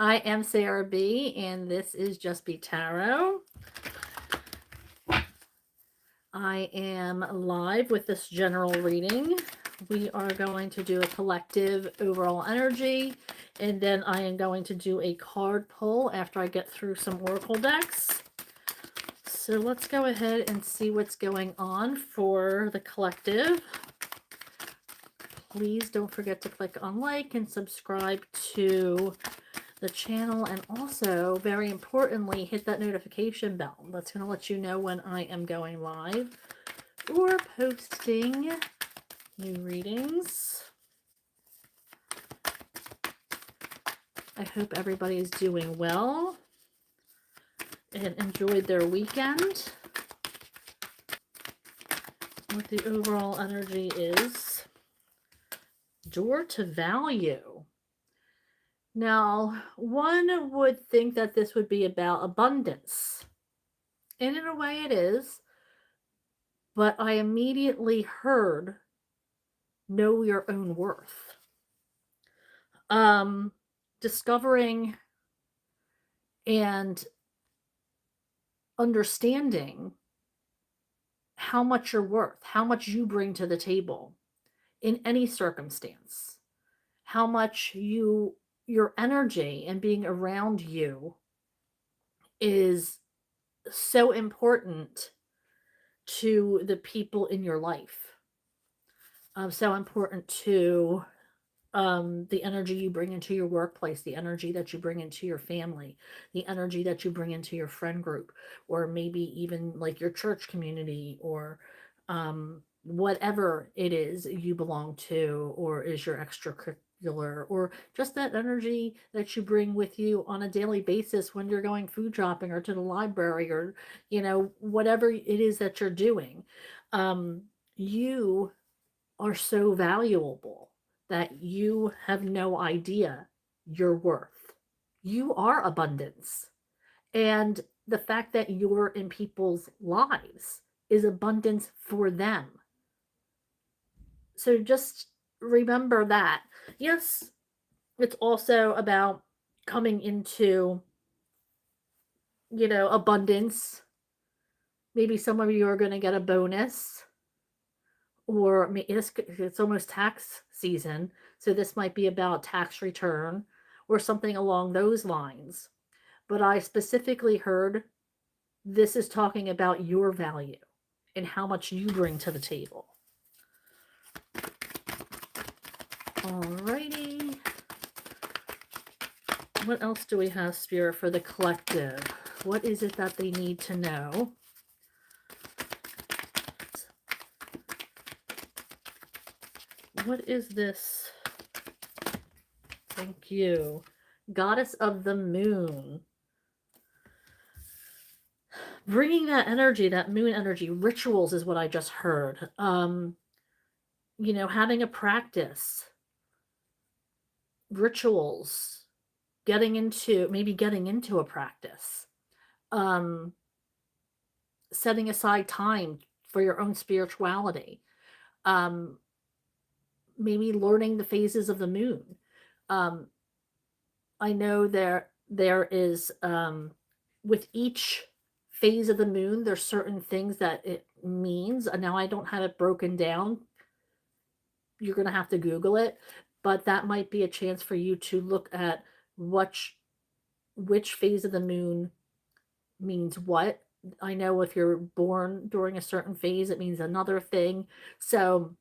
I am Sarah B, and this is Just Be Tarot. I am live with this general reading. We are going to do a collective overall energy, and then I am going to do a card pull after I get through some oracle decks. So let's go ahead and see what's going on for the collective. Please don't forget to click on like and subscribe to the channel, and also, very importantly, hit that notification bell. That's going to let you know when I am going live or posting new readings. I hope everybody's doing well and enjoyed their weekend. What the overall energy is. Door to value. Now, one would think that this would be about abundance. And in a way it is. But I immediately heard know your own worth. Discovering and understanding how much you're worth, how much you bring to the table in any circumstance, how much your energy and being around you is so important to the people in your life. So important to the energy you bring into your workplace, the energy that you bring into your family, the energy that you bring into your friend group, or maybe even like your church community, or whatever it is you belong to, or is your extracurricular, or just that energy that you bring with you on a daily basis when you're going food shopping or to the library, or whatever it is that you're doing. You are so valuable that you have no idea your worth. You are abundance. And the fact that you're in people's lives is abundance for them. So just remember that. Yes, it's also about coming into, abundance. Maybe some of you are going to get a bonus, or it's almost tax season, so this might be about tax return or something along those lines. But I specifically heard this is talking about your value and how much you bring to the table. Alrighty. What else do we have, Spirit, for the collective? What is it that they need to know? What is this? Thank you. Goddess of the Moon. Bringing that energy, that moon energy, rituals is what I just heard. Having a practice, rituals, getting into a practice, setting aside time for your own spirituality, maybe learning the phases of the moon. I know there is, with each phase of the moon, there's certain things that it means. And now I don't have it broken down. You're going to have to Google it, but that might be a chance for you to look at which phase of the moon means what. I know if you're born during a certain phase, it means another thing. So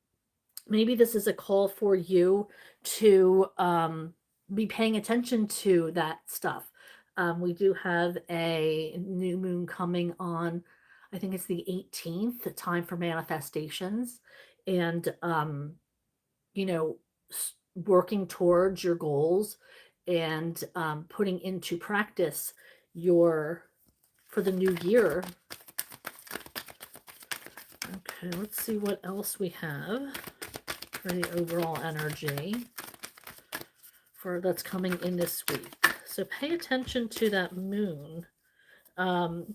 maybe this is a call for you to be paying attention to that stuff. We do have a new moon coming on, I think it's the 18th, the time for manifestations, and, working towards your goals, and putting into practice for the new year. Okay, let's see what else we have for the overall energy that's coming in this week. So pay attention to that moon.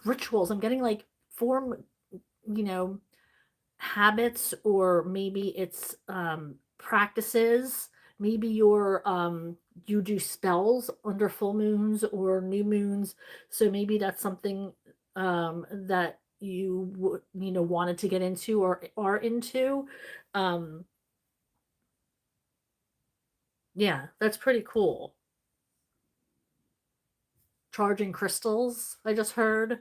Rituals. I'm getting like form, habits, or maybe it's practices. Maybe you're you do spells under full moons or new moons. So maybe that's something that you would, wanted to get into or are into. Um, yeah, that's pretty cool. Charging crystals, I just heard,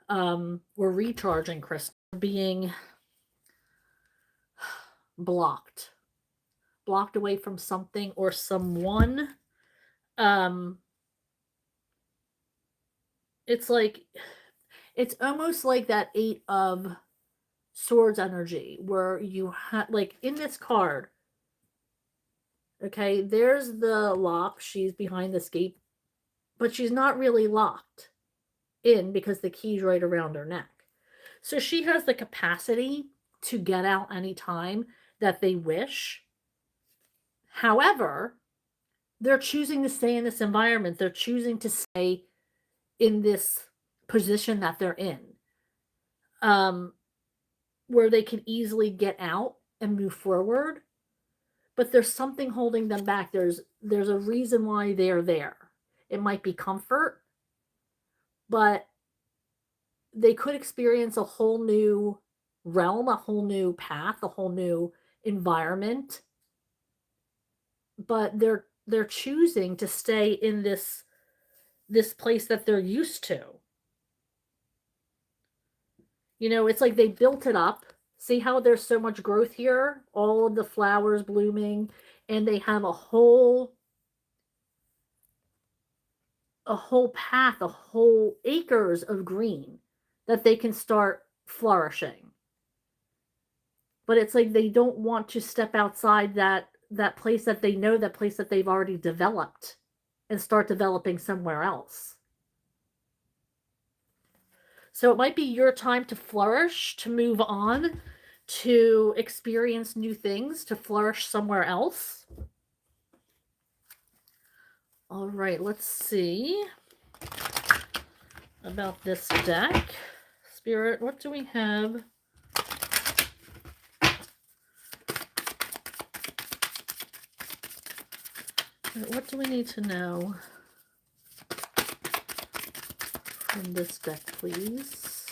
or recharging crystals being blocked, blocked away from something or someone. Um, it's like it's almost like that eight of swords energy where you have like in this card. Okay, there's the lock. She's behind this gate, but she's not really locked in because the key's right around her neck. So she has the capacity to get out anytime that they wish. However, they're choosing to stay in this environment. They're choosing to stay in this position that they're in, um, where they can easily get out and move forward. But there's something holding them back. There's a reason why they're there. It might be comfort, but they could experience a whole new realm, a whole new path, a whole new environment. But they're choosing to stay in this place that they're used to. It's like they built it up. See how there's so much growth here? All of the flowers blooming, and they have a whole path, a whole acres of green that they can start flourishing. But it's like they don't want to step outside that place that they know, that place that they've already developed, and start developing somewhere else. So it might be your time to flourish, to move on, to experience new things, to flourish somewhere else. All right, let's see about this deck. Spirit, what do we have? What do we need to know from this deck, please?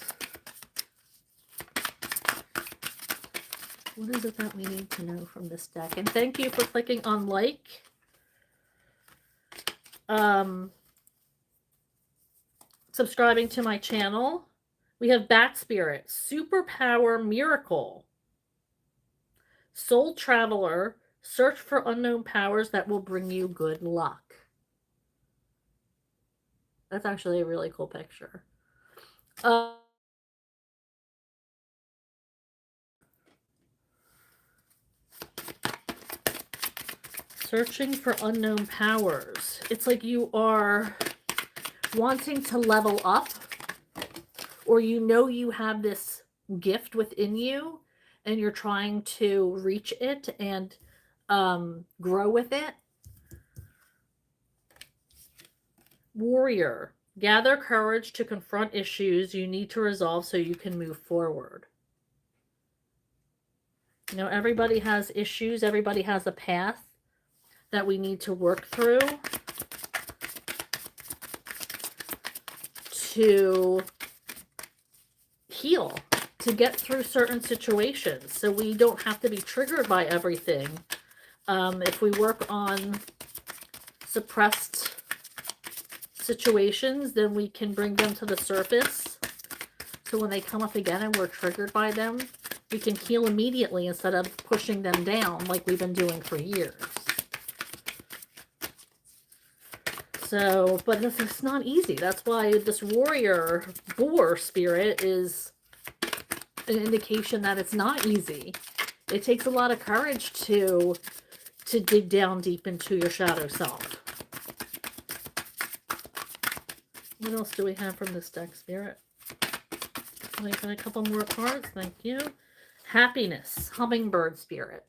What is it that we need to know from this deck? And thank you for clicking on like. Subscribing to my channel. We have Bat Spirit, Superpower Miracle, Soul Traveler, search for unknown powers that will bring you good luck. That's actually a really cool picture. Searching for unknown powers. It's like you are wanting to level up, or you have this gift within you and you're trying to reach it and grow with it. Warrior, gather courage to confront issues you need to resolve so you can move forward. Everybody has issues, everybody has a path that we need to work through to heal, to get through certain situations, so we don't have to be triggered by everything. If we work on suppressed situations, then we can bring them to the surface. So when they come up again and we're triggered by them, we can heal immediately instead of pushing them down like we've been doing for years. So, but it's not easy. That's why this warrior boar spirit is an indication that it's not easy. It takes a lot of courage to dig down deep into your shadow self. What else do we have from this deck, Spirit? I got a couple more cards. Thank you. Happiness, Hummingbird Spirit.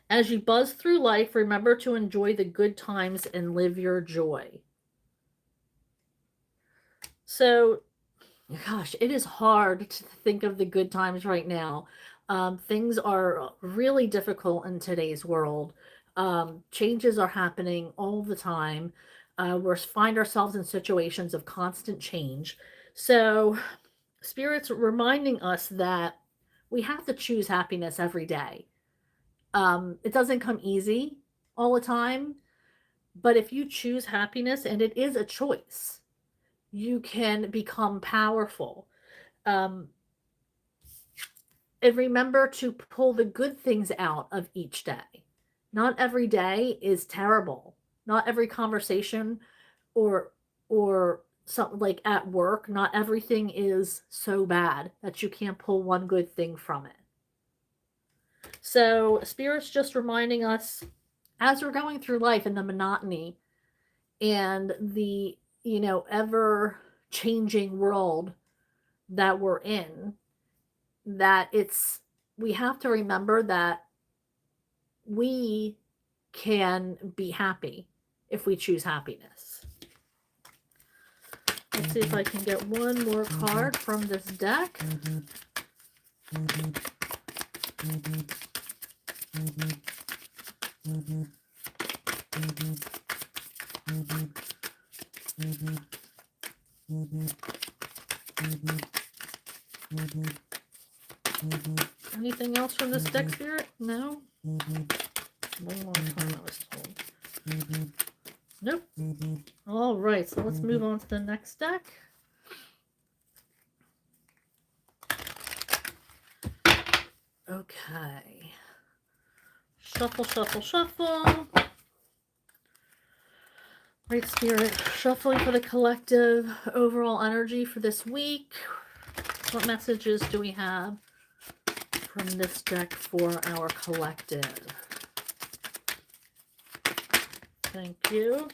As you buzz through life, remember to enjoy the good times and live your joy. So, gosh, it is hard to think of the good times right now. Things are really difficult in today's world. Changes are happening all the time. We find ourselves in situations of constant change. So, Spirit's reminding us that we have to choose happiness every day. It doesn't come easy all the time, but if you choose happiness, and it is a choice, you can become powerful. Um, and remember to pull the good things out of each day. Not every day is terrible. Not every conversation or something like at work, not everything is so bad that you can't pull one good thing from it. So, Spirit's just reminding us as we're going through life in the monotony and the, ever changing world that we're in, that we have to remember that we can be happy if we choose happiness. Let's see if I can get one more card from this deck. Anything else from this deck, Spirit? No? One more time I was told. Nope. All right, so let's move on to the next deck. Okay. Shuffle, shuffle, shuffle. Right, Spirit, shuffling for the collective overall energy for this week. What messages do we have from this deck for our collective? Thank you.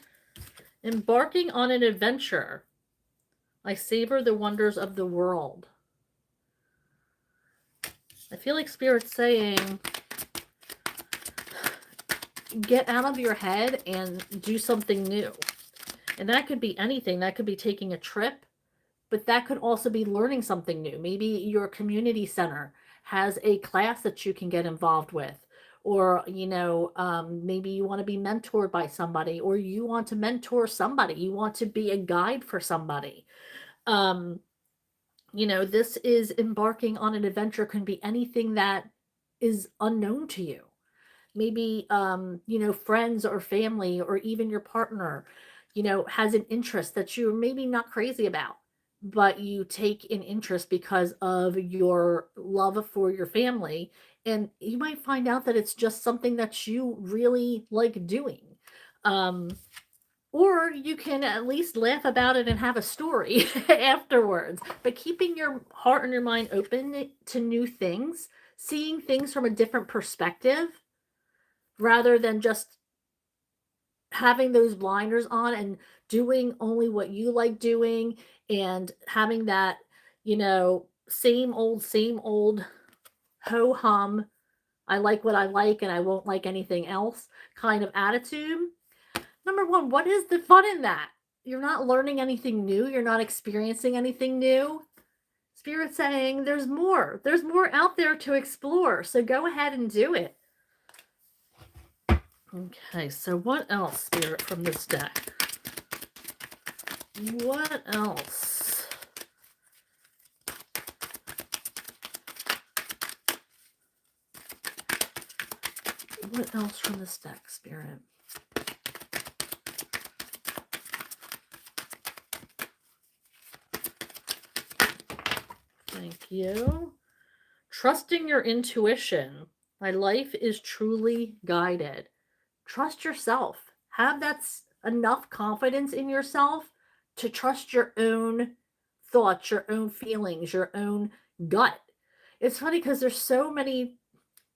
Embarking on an adventure. I savor the wonders of the world. I feel like Spirit's saying, get out of your head and do something new. And that could be anything. That could be taking a trip, but that could also be learning something new. Maybe your community center has a class that you can get involved with. Or, maybe you want to be mentored by somebody, or you want to mentor somebody. You want to be a guide for somebody. This is embarking on an adventure, can be anything that is unknown to you. Maybe, friends or family or even your partner, has an interest that you're maybe not crazy about, but you take an interest because of your love for your family. And you might find out that it's just something that you really like doing. Um, or you can at least laugh about it and have a story afterwards. But keeping your heart and your mind open to new things, seeing things from a different perspective, rather than just having those blinders on and doing only what you like doing and having that, same old ho hum, I like what I like and I won't like anything else kind of attitude. Number one, what is the fun in that? You're not learning anything new. You're not experiencing anything new. Spirit saying there's more. There's more out there to explore. So go ahead and do it. Okay, so what else, Spirit, from this deck? What else? What else from this deck, Spirit? Thank you. Trusting your intuition. My life is truly guided. Trust yourself. Have enough confidence in yourself to trust your own thoughts, your own feelings, your own gut. It's funny because there's so many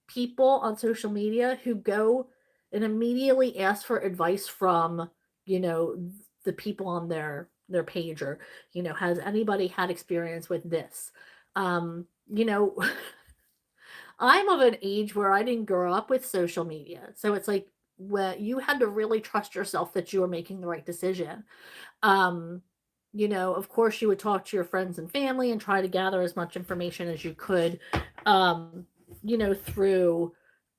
people on social media who go and immediately ask for advice from, you know, the people on their page, or, has anybody had experience with this? Um, you know, I'm of an age where I didn't grow up with social media. So it's like, when you had to really trust yourself that you were making the right decision. Um, of course, you would talk to your friends and family and try to gather as much information as you could, um, through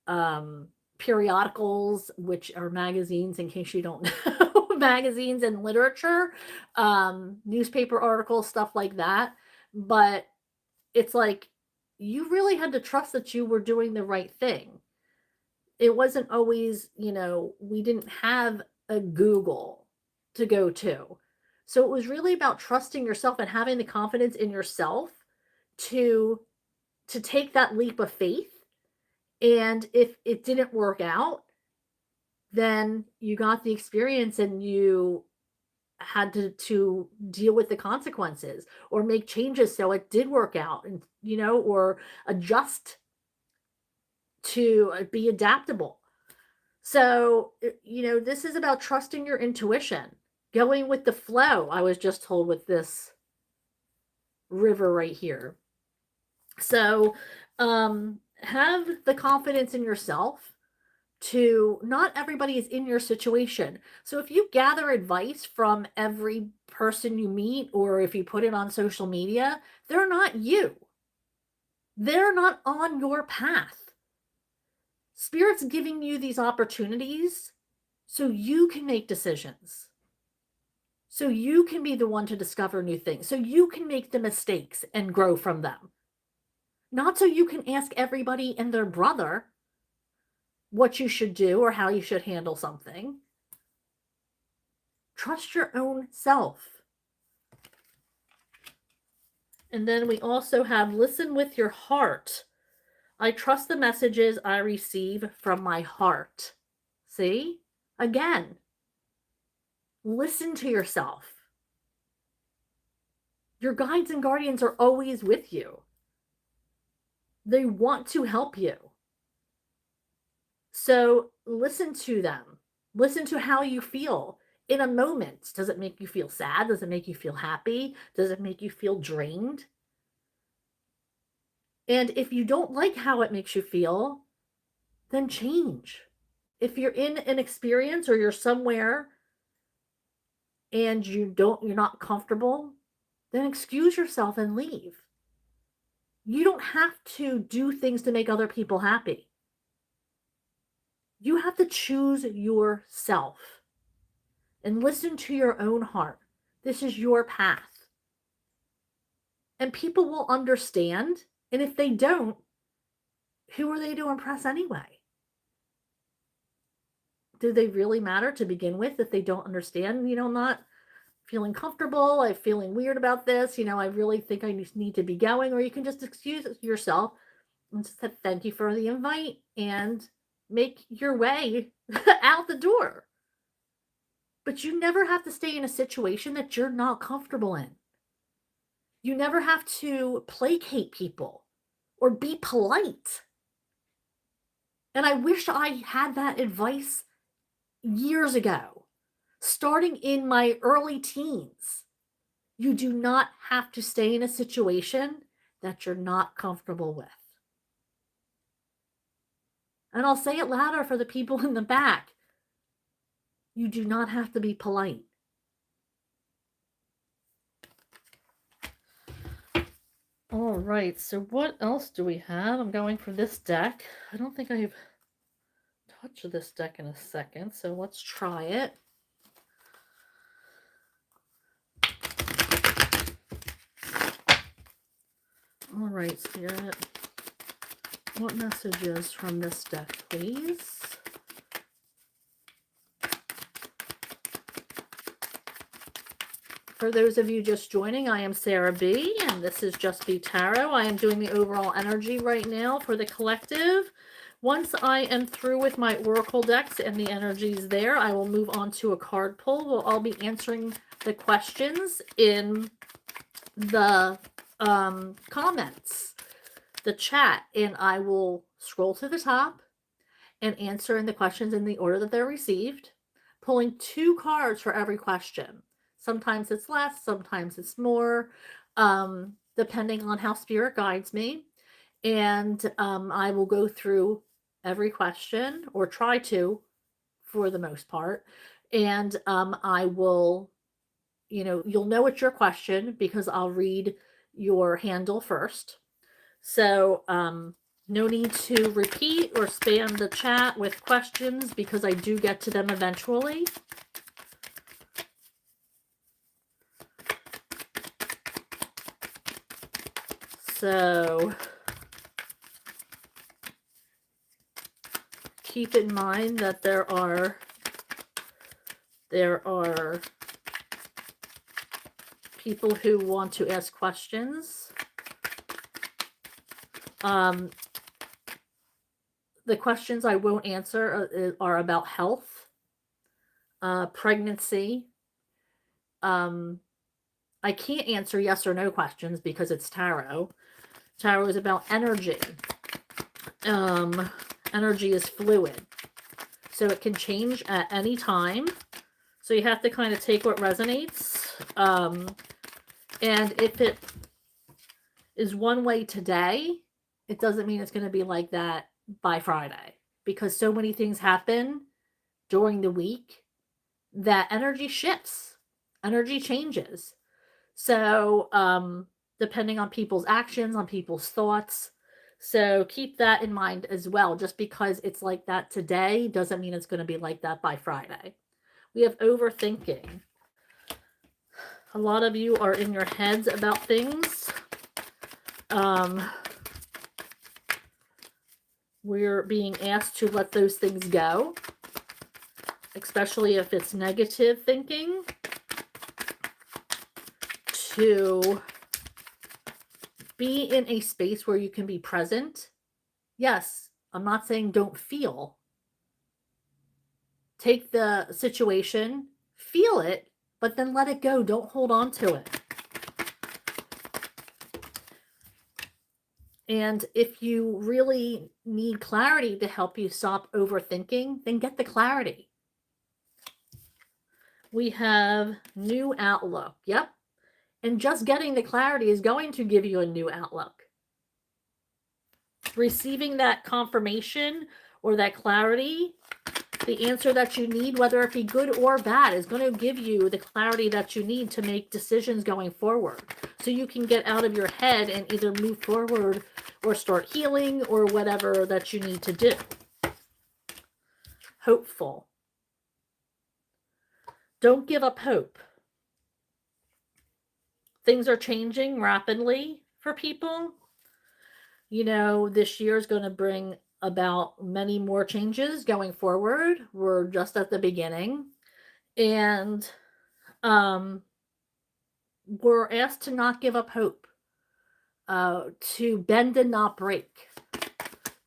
um, periodicals, which are magazines, in case you don't know, magazines and literature, newspaper articles, stuff like that. But it's like you really had to trust that you were doing the right thing. It wasn't always, we didn't have a Google to go to. So it was really about trusting yourself and having the confidence in yourself to take that leap of faith. And if it didn't work out, then you got the experience and you had to deal with the consequences or make changes so it did work out, and or adjust to be adaptable. So, this is about trusting your intuition, going with the flow. I was just told with this river right here. So, have the confidence in yourself to not everybody is in your situation. So if you gather advice from every person you meet or if you put it on social media, they're not you. They're not on your path. Spirit's giving you these opportunities so you can make decisions. So you can be the one to discover new things. So you can make the mistakes and grow from them. Not so you can ask everybody and their brother what you should do or how you should handle something. Trust your own self. And then we also have listen with your heart. I trust the messages I receive from my heart. See? Again, listen to yourself. Your guides and guardians are always with you. They want to help you. So listen to them. Listen to how you feel in a moment. Does it make you feel sad? Does it make you feel happy? Does it make you feel drained? And if you don't like how it makes you feel, then change. If you're in an experience or you're somewhere and you're not comfortable, then excuse yourself and leave. You don't have to do things to make other people happy. You have to choose yourself and listen to your own heart. This is your path. And people will understand. And if they don't, who are they to impress anyway? Do they really matter to begin with if they don't understand? I'm not feeling comfortable. I'm feeling weird about this. I really think I need to be going. Or you can just excuse yourself and just say, thank you for the invite and make your way out the door. But you never have to stay in a situation that you're not comfortable in. You never have to placate people or be polite. And I wish I had that advice years ago, starting in my early teens. You do not have to stay in a situation that you're not comfortable with. And I'll say it louder for the people in the back. You do not have to be polite. All right, so what else do we have? I'm going for this deck. I don't think I've touched this deck in a second, so let's try it. All right, Spirit, what messages from this deck, please? For those of you just joining, I am Sarah B, and this is Just Be Tarot. I am doing the overall energy right now for the collective. Once I am through with my oracle decks and the energies there, I will move on to a card pull. We'll all be answering the questions in the comments, the chat, and I will scroll to the top and answering the questions in the order that they're received, pulling 2 cards for every question. Sometimes it's less, sometimes it's more, depending on how Spirit guides me. And I will go through every question, or try to, for the most part. And I will, you'll know it's your question because I'll read your handle first. So No need to repeat or spam the chat with questions because I do get to them eventually. So keep in mind that there are people who want to ask questions. The questions I won't answer are about health, pregnancy. I can't answer yes or no questions because it's tarot. Tarot is about energy. Energy is fluid, so it can change at any time. So you have to kind of take what resonates. And if it is one way today, it doesn't mean it's going to be like that by Friday, because so many things happen during the week that energy shifts, energy changes. So depending on people's actions, on people's thoughts. So keep that in mind as well. Just because it's like that today doesn't mean it's going to be like that by Friday. We have overthinking. A lot of you are in your heads about things. We're being asked to let those things go, especially if it's negative thinking, to be in a space where you can be present. Yes, I'm not saying don't feel. Take the situation, feel it, but then let it go. Don't hold on to it. And if you really need clarity to help you stop overthinking, then get the clarity. We have new outlook. Yep. And just getting the clarity is going to give you a new outlook. Receiving that confirmation or that clarity, the answer that you need, whether it be good or bad, is going to give you the clarity that you need to make decisions going forward. So you can get out of your head and either move forward or start healing or whatever that you need to do. Hopeful. Don't give up hope. Things are changing rapidly for people. You know, this year is going to bring about many more changes going forward. We're just at the beginning. And we're asked to not give up hope, to bend and not break,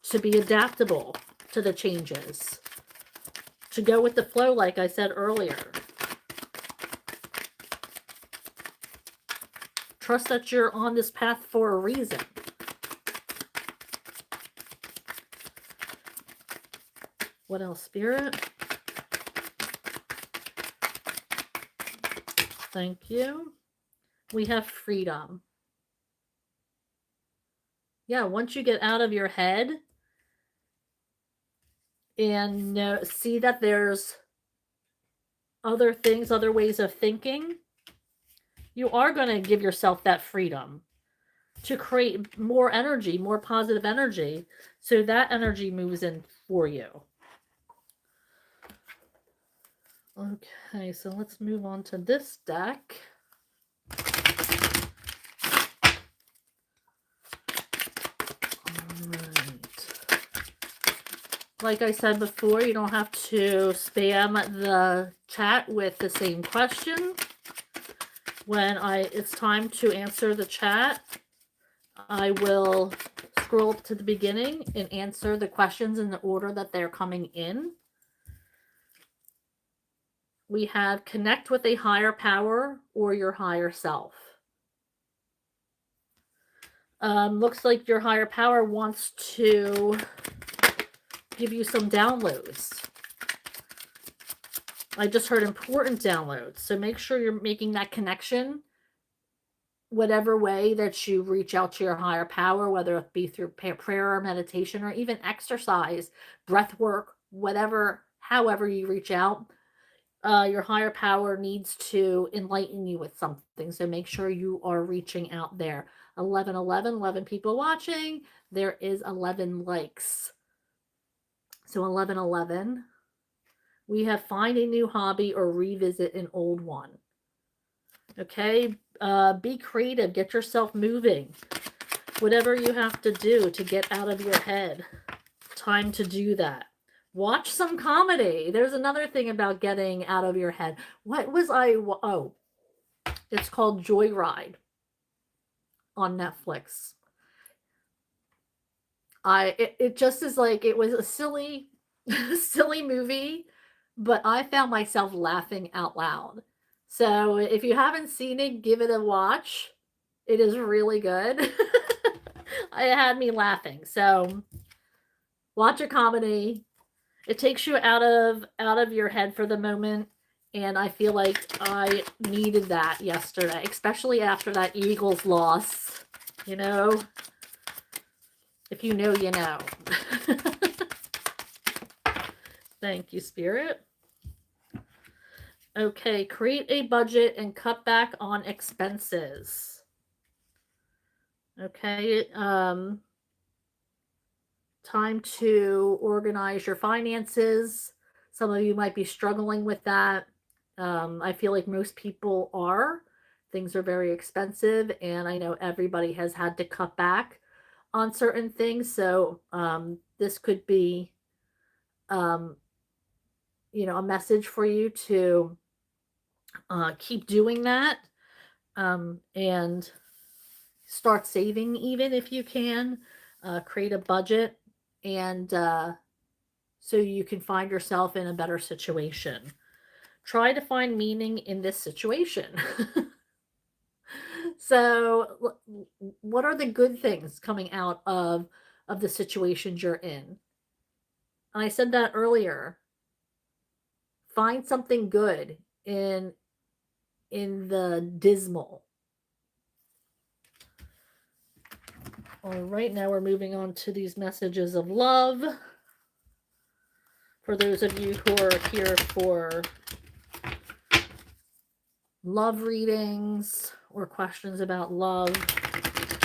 to be adaptable to the changes, to go with the flow, like I said earlier. Trust that you're on this path for a reason. What else, Spirit? Thank you. We have freedom. Yeah, once you get out of your head and see that there's other things, other ways of thinking, you are going to give yourself that freedom to create more energy, more positive energy, so that energy moves in for you. Okay, so let's move on to this deck. Like I said before, you don't have to spam the chat with the same question. When it's time to answer the chat, I will scroll up to the beginning and answer the questions in the order that they're coming in. We have connect with a higher power or your higher self. Looks like your higher power wants to give you some downloads. I just heard important downloads. So make sure you're making that connection, whatever way that you reach out to your higher power, whether it be through prayer or meditation or even exercise, breath work, whatever, however you reach out. Your higher power needs to enlighten you with something. So make sure you are reaching out there. 11 people watching. There is 11 likes. So 11. We have find a new hobby or revisit an old one. Okay, be creative, get yourself moving. Whatever you have to do to get out of your head, time to do that. Watch some comedy. There's another thing about getting out of your head. What was I? Oh, it's called Joyride on Netflix. It just is like, it was a silly silly movie, but I found myself laughing out loud. So if you haven't seen it, give it a watch. It is really good. It had me laughing. So watch a comedy. It takes you out of your head for the moment, and I feel like I needed that yesterday, especially after that Eagles loss. You know, if you know, you know. Thank you, Spirit. Okay, create a budget and cut back on expenses. Okay, time to organize your finances. Some of you might be struggling with that. I feel like most people are. Things are very expensive, and I know everybody has had to cut back on certain things. So this could be, um, a message for you to keep doing that, and start saving even if you can. Create a budget, and so you can find yourself in a better situation. Try to find meaning in this situation. So, what are the good things coming out of the situations you're in? And I said that earlier. Find something good in the dismal. All right, now we're moving on to these messages of love. For those of you who are here for love readings or questions about love.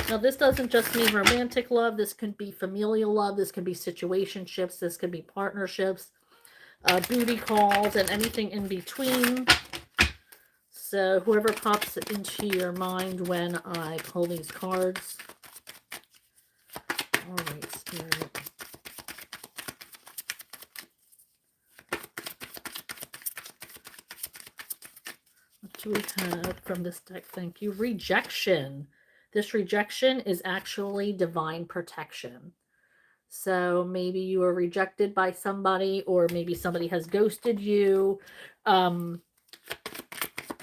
Now, this doesn't just mean romantic love. This could be familial love. This could be situationships. This could be partnerships, booty calls, and anything in between. So whoever pops into your mind when I pull these cards. All right, Spirit. What do we have from this deck? Thank you. Rejection. This rejection is actually divine protection. So maybe you were rejected by somebody, or maybe somebody has ghosted you.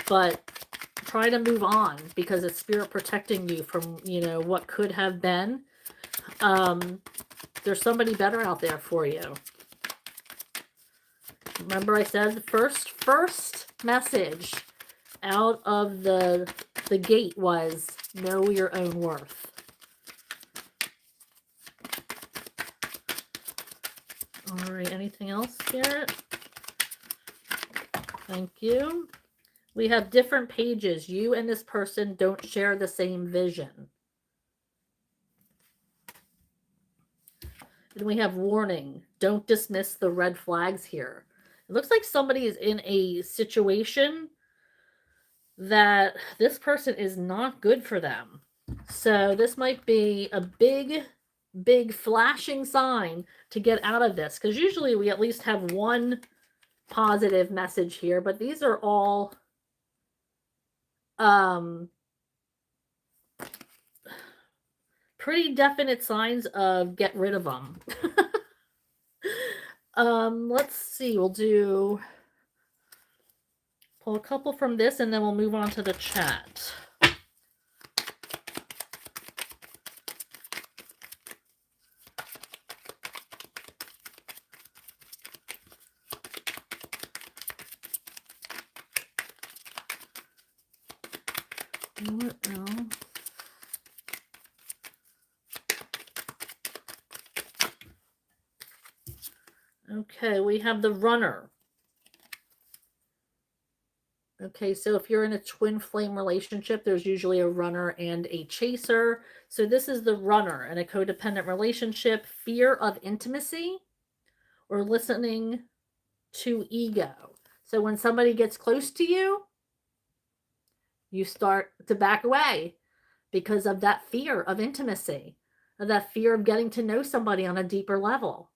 But try to move on, because it's Spirit protecting you from, what could have been. There's somebody better out there for you. Remember I said the first message out of the gate was know your own worth. All right, anything else, Spirit? Thank you. We have different pages. You and this person don't share the same vision. And we have warning. Don't dismiss the red flags here. It looks like somebody is in a situation that this person is not good for them. So this might be a big flashing sign to get out of this, because usually we at least have one positive message here, but these are all pretty definite signs of get rid of them. Let's see, we'll pull a couple from this, and then we'll move on to the chat. What else? Okay, we have the runner. Okay, so if you're in a twin flame relationship, there's usually a runner and a chaser. So this is the runner in a codependent relationship, fear of intimacy or listening to ego. So when somebody gets close to you, you start to back away because of that fear of intimacy, of that fear of getting to know somebody on a deeper level,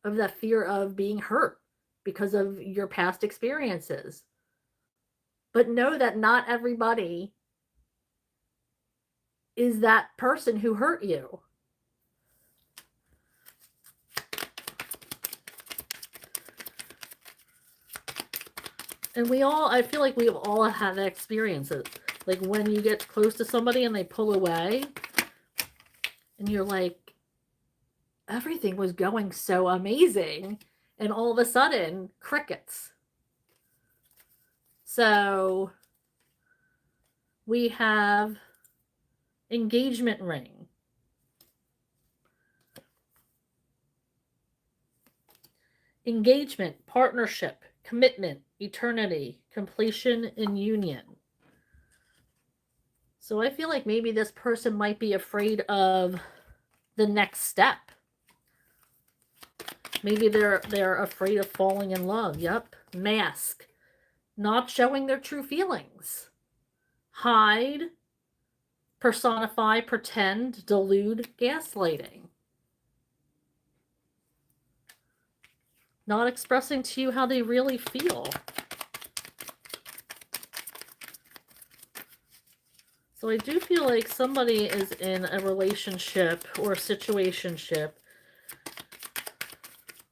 of that fear of being hurt because of your past experiences. But know that not everybody is that person who hurt you. And I feel like we all had that experiences. Like when you get close to somebody and they pull away, and you're like, everything was going so amazing. And all of a sudden, crickets. So we have engagement ring. Engagement, partnership, commitment, eternity, completion, and union. So I feel like maybe this person might be afraid of the next step. Maybe they're afraid of falling in love. Yep. Mask. Not showing their true feelings. Hide, personify, pretend, delude, gaslighting. Not expressing to you how they really feel. So I do feel like somebody is in a relationship or a situationship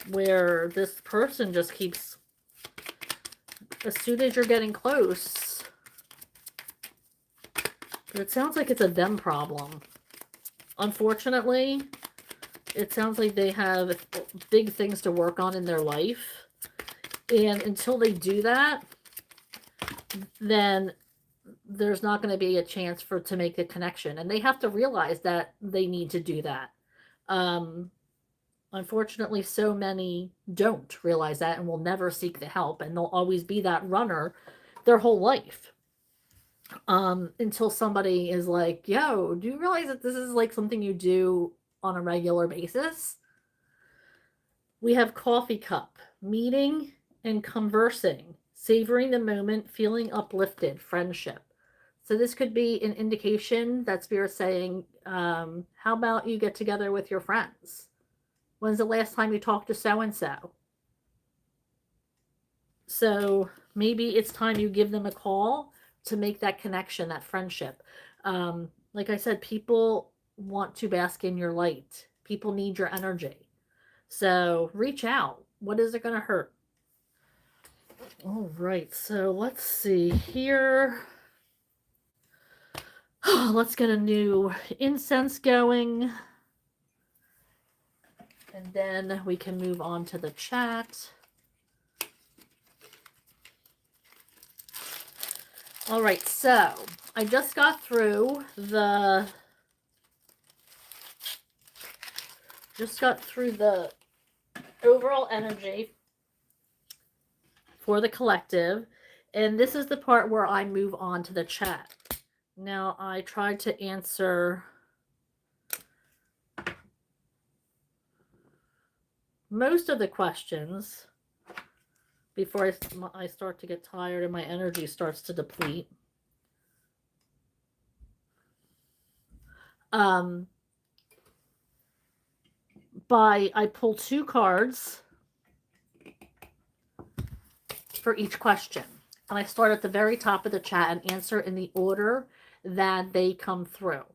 where this person just keeps, as soon as you're getting close, but it sounds like it's a them problem. Unfortunately, it sounds like they have big things to work on in their life. And until they do that, then there's not going to be a chance to make the connection. And they have to realize that they need to do that. Unfortunately, so many don't realize that and will never seek the help. And they'll always be that runner their whole life. Until somebody is like, yo, do you realize that this is like something you do on a regular basis? We have coffee cup, meeting and conversing, savoring the moment, feeling uplifted, friendship. So this could be an indication that Spirit's saying, how about you get together with your friends? When's the last time you talked to so-and-so? So maybe it's time you give them a call to make that connection, that friendship. Like I said, people want to bask in your light. People need your energy. So reach out. What is it going to hurt? All right, so let's see here. Let's get a new incense going. And then we can move on to the chat. All right, so I just got through the overall energy for the collective, and this is the part where I move on to the chat. Now, I tried to answer most of the questions before I start to get tired and my energy starts to deplete. I pull 2 cards for each question. And I start at the very top of the chat and answer in the order that they come through.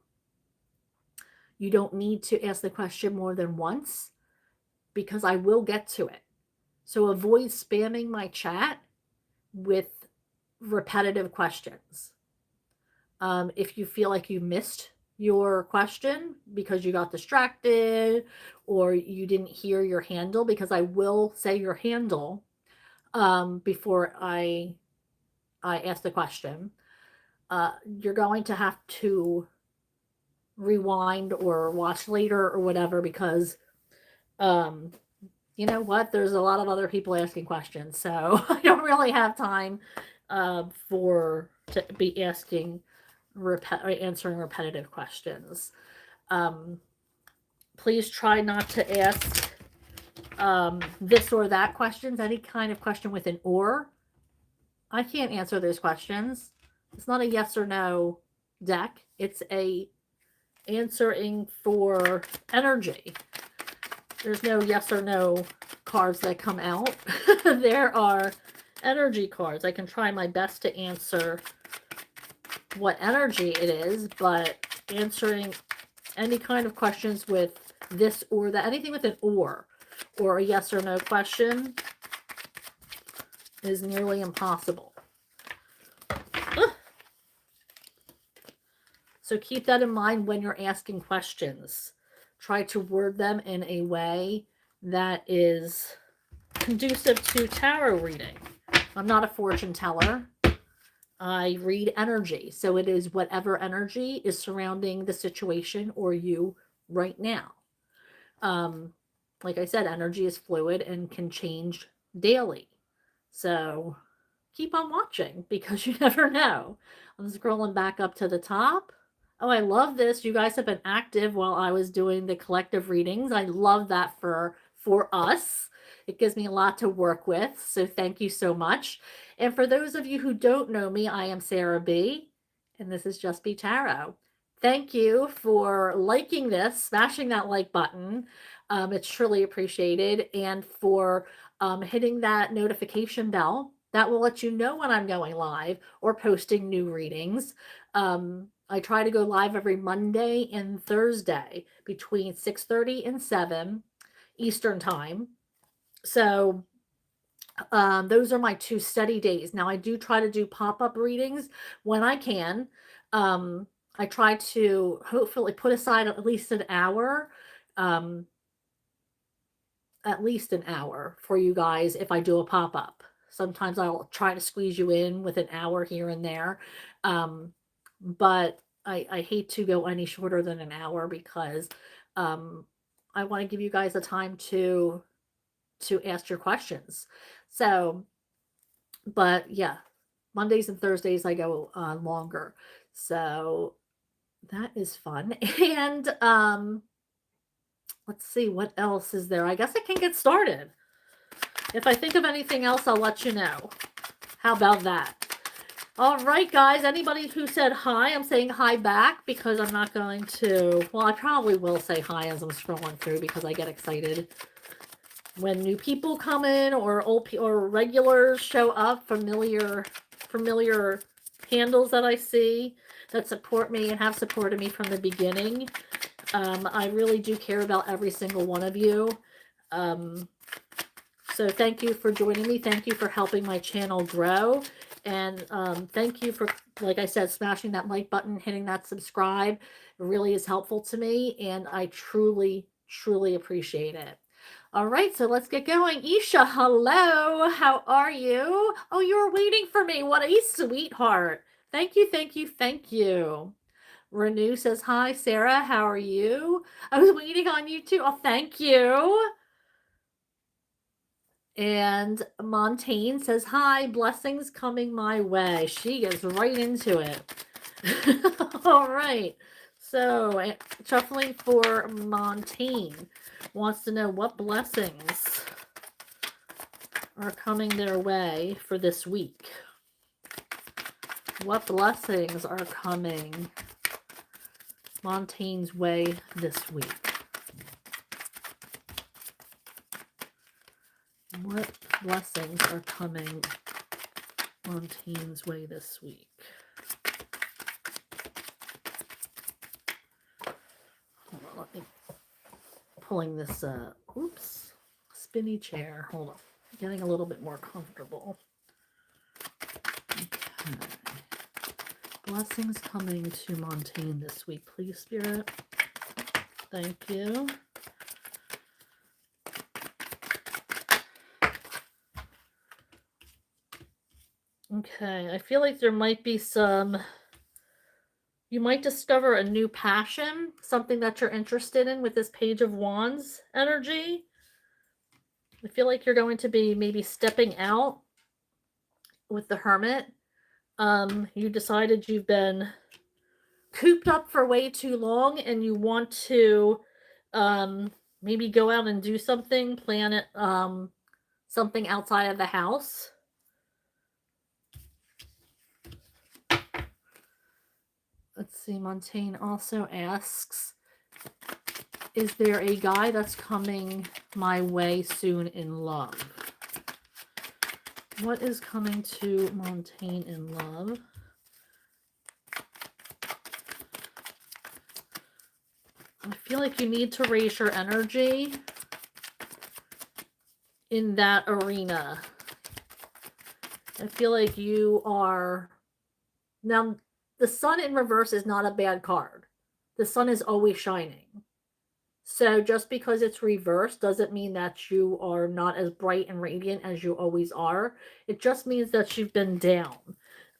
You don't need to ask the question more than once because I will get to it. So avoid spamming my chat with repetitive questions. If you feel like you missed your question because you got distracted or you didn't hear your handle, because I will say your handle before I ask the question, you're going to have to rewind or watch later or whatever, because you know what? There's a lot of other people asking questions, so I don't really have time for to be asking or answering repetitive questions. Um, please try not to ask this or that questions. Any kind of question with an or. I can't answer those questions. It's not a yes or no deck. It's a answering for energy. There's no yes or no cards that come out. There are energy cards. I can try my best to answer what energy it is, but answering any kind of questions with this or that, anything with an or a yes or no question is nearly impossible. So keep that in mind when you're asking questions. Try to word them in a way that is conducive to tarot reading. I'm not a fortune teller. I read energy. So it is whatever energy is surrounding the situation or you right now. Like I said, energy is fluid and can change daily. So keep on watching because you never know. I'm scrolling back up to the top. Oh, I love this. You guys have been active while I was doing the collective readings. I love that for us. It gives me a lot to work with. So thank you so much. And for those of you who don't know me, I am Sarah B. And this is Just Be Tarot. Thank you for liking this, smashing that like button. It's truly appreciated. And for hitting that notification bell that will let you know when I'm going live or posting new readings. I try to go live every Monday and Thursday between 6:30 and 7 Eastern time. So those are my two study days. Now I do try to do pop-up readings when I can. I try to hopefully put aside at least an hour. Um, at least an hour for you guys if I do a pop-up. Sometimes I'll try to squeeze you in with an hour here and there. But I hate to go any shorter than an hour because I want to give you guys the time to ask your questions. So, but yeah, Mondays and Thursdays I go longer. So that is fun. And let's see what else is there. I guess I can get started. If I think of anything else, I'll let you know. How about that? All right, guys. Anybody who said hi, I'm saying hi back because I'm not going to. Well, I probably will say hi as I'm scrolling through because I get excited when new people come in or or regulars show up. Familiar handles that I see that support me and have supported me from the beginning. I really do care about every single one of you. So thank you for joining me. Thank you for helping my channel grow. And thank you for, like I said, smashing that like button, hitting that subscribe. It really is helpful to me. And I truly, truly appreciate it. All right, so let's get going. Isha, hello. How are you? Oh, you were waiting for me. What a sweetheart. Thank you, thank you, thank you. Renew says, hi, Sarah. How are you? I was waiting on you too. Oh, thank you. And Montaigne says, hi, blessings coming my way. She gets right into it. All right. So, shuffling for Montaigne wants to know what blessings are coming their way for this week. What blessings are coming Montaigne's way this week? What blessings are coming Montaigne's way this week? Hold on, let me pulling this oops, spinny chair. Hold on. Getting a little bit more comfortable. Okay. Blessings coming to Montaigne this week, please, Spirit. Thank you. Okay, I feel like there might be some, you might discover a new passion, something that you're interested in with this Page of Wands energy. I feel like you're going to be maybe stepping out with the Hermit. You decided you've been cooped up for way too long and you want to maybe go out and do something, plan it, something outside of the house. Let's see, Montaigne also asks, is there a guy that's coming my way soon in love? What is coming to Montaigne in love? I feel like you need to raise your energy in that arena. I feel like you are... Now, the sun in reverse is not a bad card. The sun is always shining. So just because it's reversed doesn't mean that you are not as bright and radiant as you always are. It just means that you've been down.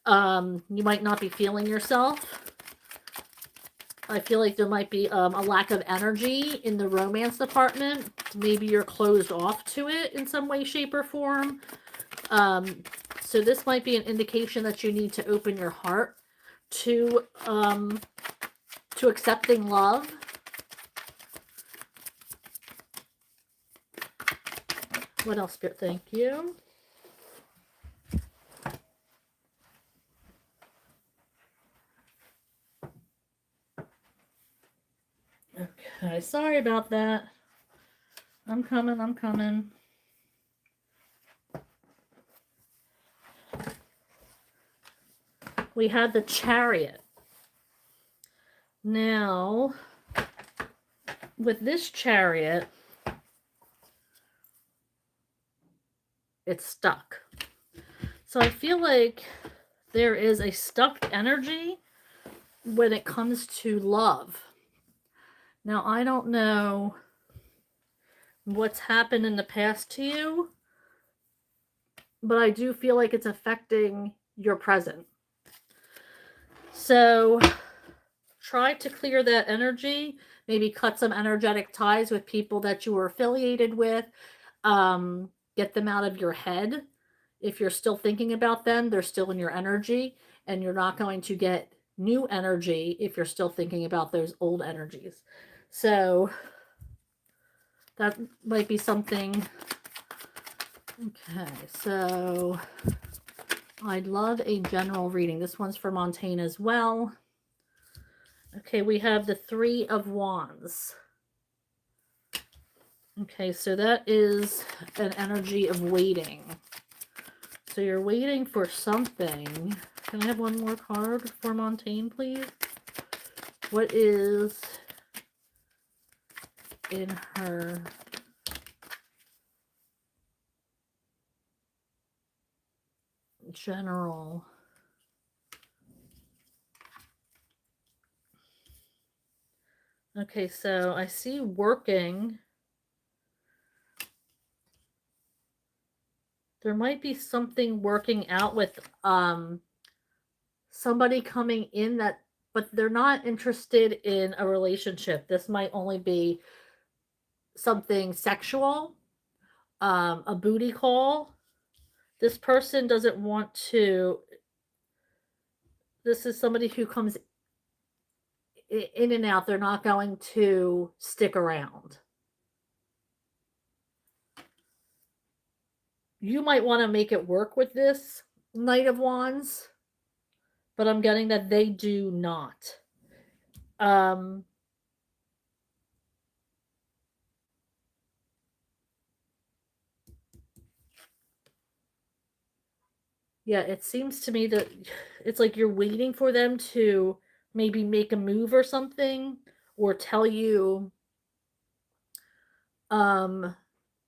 You might not be feeling yourself. I feel like there might be a lack of energy in the romance department. Maybe you're closed off to it in some way, shape, or form. So this might be an indication that you need to open your heart to accepting love. What else, Spirit? Thank you. Okay, sorry about that. I'm coming. We had the Chariot. Now, with this Chariot, it's stuck. So I feel like there is a stuck energy when it comes to love. Now, I don't know what's happened in the past to you, but I do feel like it's affecting your present. So try to clear that energy. Maybe cut some energetic ties with people that you were affiliated with. Get them out of your head. If you're still thinking about them, they're still in your energy, and you're not going to get new energy if you're still thinking about those old energies. So that might be something. Okay, so I'd love a general reading. This one's for Montaigne as well. Okay, we have the Three of Wands. Okay, so that is an energy of waiting. So you're waiting for something. Can I have one more card for Montaigne, please? What is in her general? Okay, so I see working. There might be something working out with somebody coming in that, but they're not interested in a relationship. This might only be something sexual, a booty call. This person doesn't want to. This is somebody who comes in and out. They're not going to stick around. You might want to make it work with this Knight of Wands, but I'm getting that they do not. Yeah, it seems to me that it's like you're waiting for them to maybe make a move or something, or tell you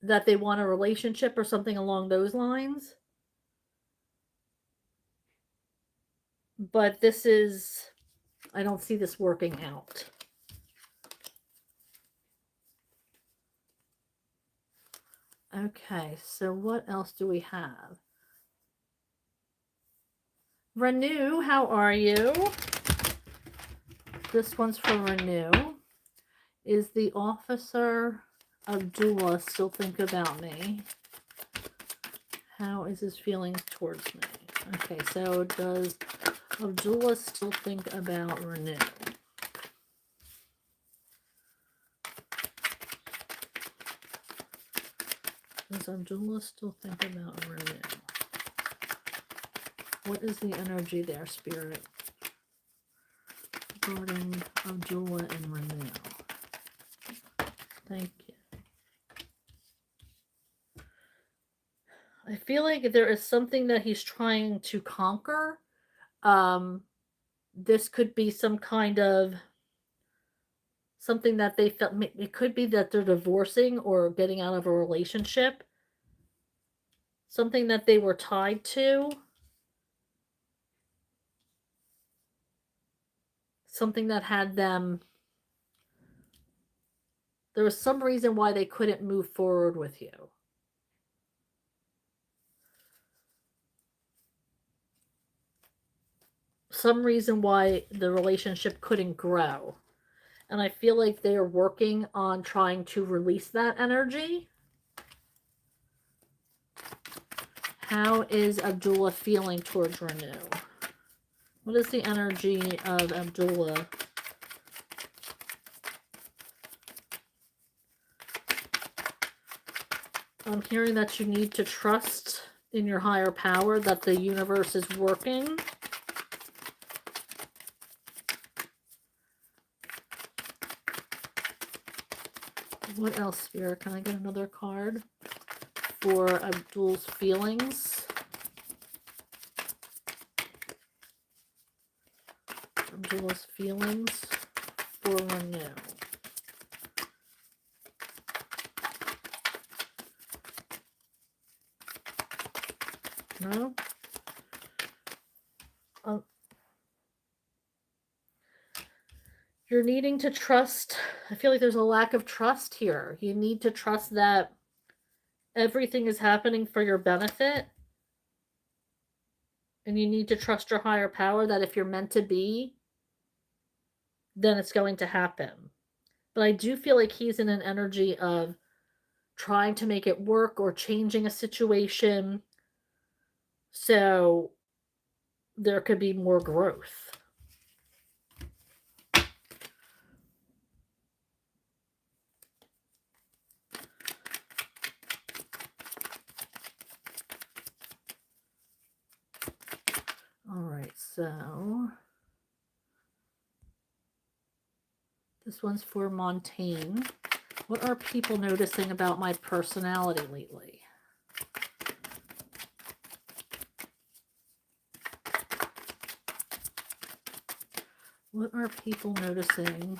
that they want a relationship or something along those lines. But this is, I don't see this working out. Okay, so what else do we have? Renew, how are you? This one's for Renew. Is the Officer Abdullah still think about me? How is his feelings towards me? Okay, so does Abdullah still think about Renew? Does Abdullah still think about Renew? What is the energy there, Spirit, regarding Abdullah and Renew? Thank you. I feel like there is something that he's trying to conquer. This could be some kind of something that they felt. It could be that they're divorcing or getting out of a relationship. Something that they were tied to. Something that had them. There was some reason why they couldn't move forward with you. Some reason why the relationship couldn't grow. And I feel like they are working on trying to release that energy. How is Abdullah feeling towards Renew? What is the energy of Abdullah? I'm hearing that you need to trust in your higher power, that the universe is working. What else, Spirit? Can I get another card for Abdul's feelings? Abdullah's feelings for Renew. No? You're needing to trust. I feel like there's a lack of trust here. You need to trust that everything is happening for your benefit. And you need to trust your higher power that if you're meant to be, then it's going to happen. But I do feel like he's in an energy of trying to make it work or changing a situation so there could be more growth. All right, so this one's for Montaigne. What are people noticing about my personality lately? What are people noticing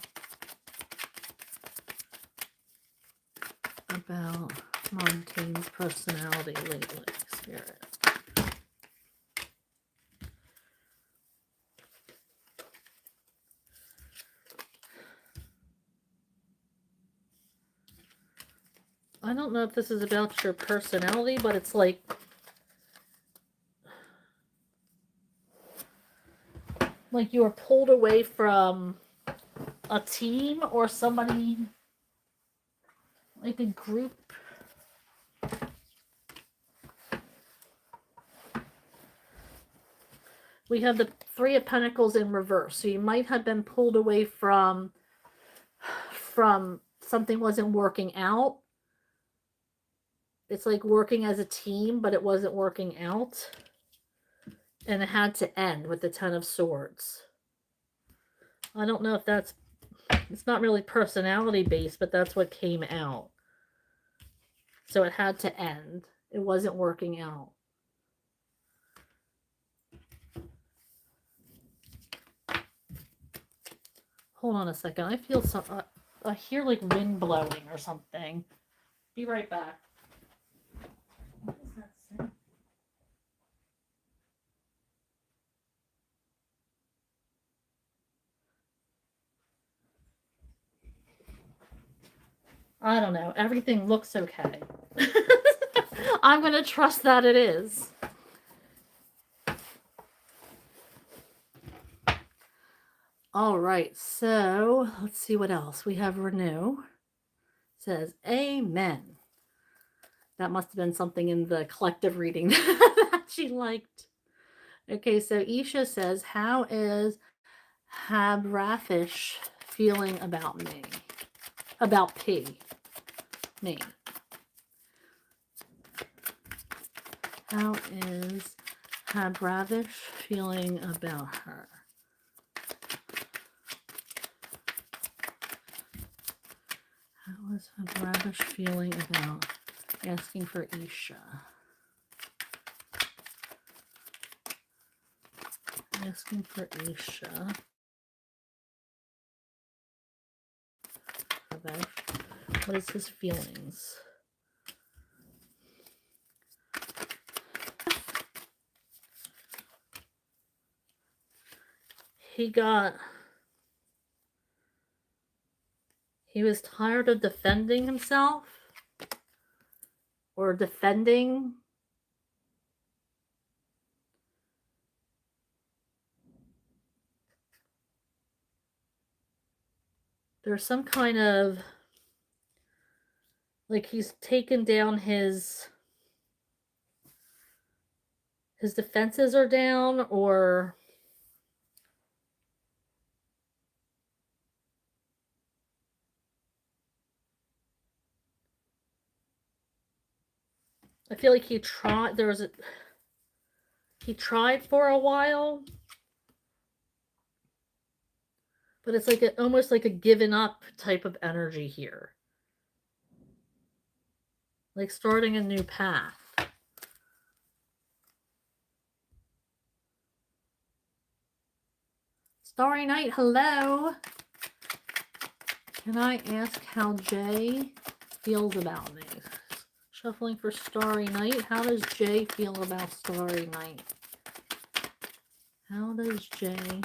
about Montaigne's personality lately, Spirit? I don't know if this is about your personality, but it's like you were pulled away from a team or somebody, like a group. We have the Three of Pentacles in reverse, so you might have been pulled away from something wasn't working out. It's like working as a team, but it wasn't working out. And it had to end with the Ten of Swords. I don't know if it's not really personality based, but that's what came out. So it had to end. It wasn't working out. Hold on a second. I feel I hear like wind blowing or something. Be right back. What is that sound? I don't know. Everything looks okay. I'm going to trust that it is. All right. So let's see what else. We have Renew. says, amen. That must have been something in the collective reading that she liked. Okay, so Isha says, how is Habrafish feeling about me? About P. Me. How is Habravish feeling about her? How is Habravish feeling about asking for Isha? Asking for Isha. What is his feelings? He was tired of defending himself or defending. There's some kind of, like, he's taken down his defenses are down, or I feel like he tried for a while, but it's like almost like a given up type of energy here. Like starting a new path. Starry Night, hello. Can I ask how Jay feels about me? Shuffling for Starry Night. How does Jay feel about Starry Night? How does Jay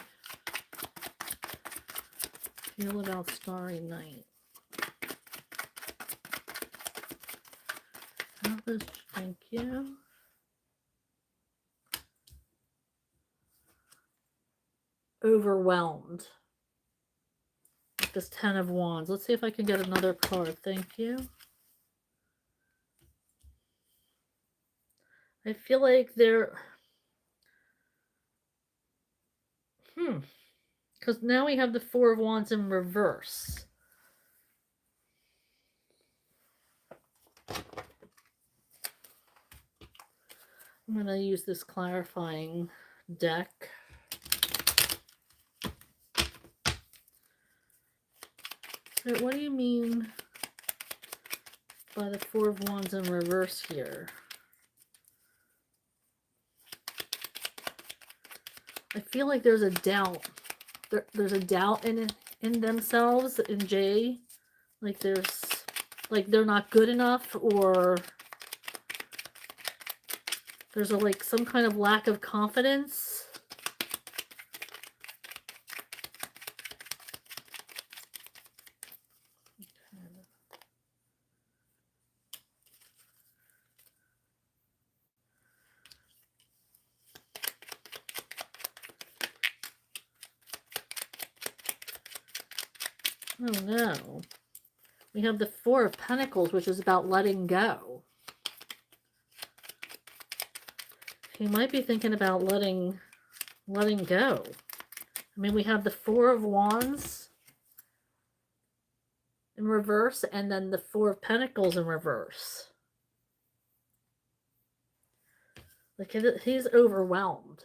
feel about Starry Night? How does, thank you. Overwhelmed. With this 10 of Wands. Let's see if I can get another card. Thank you. I feel like they're... Because now we have the 4 of Wands in reverse. I'm going to use this clarifying deck. So what do you mean by the 4 of Wands in reverse here? I feel like there's a doubt. There's a doubt in themselves, in Jay. Like they're not good enough, or there's some kind of lack of confidence. Oh no. We have the 4 of Pentacles, which is about letting go. He might be thinking about letting go. I mean, we have the 4 of Wands in reverse, and then the 4 of Pentacles in reverse. Like, he's overwhelmed.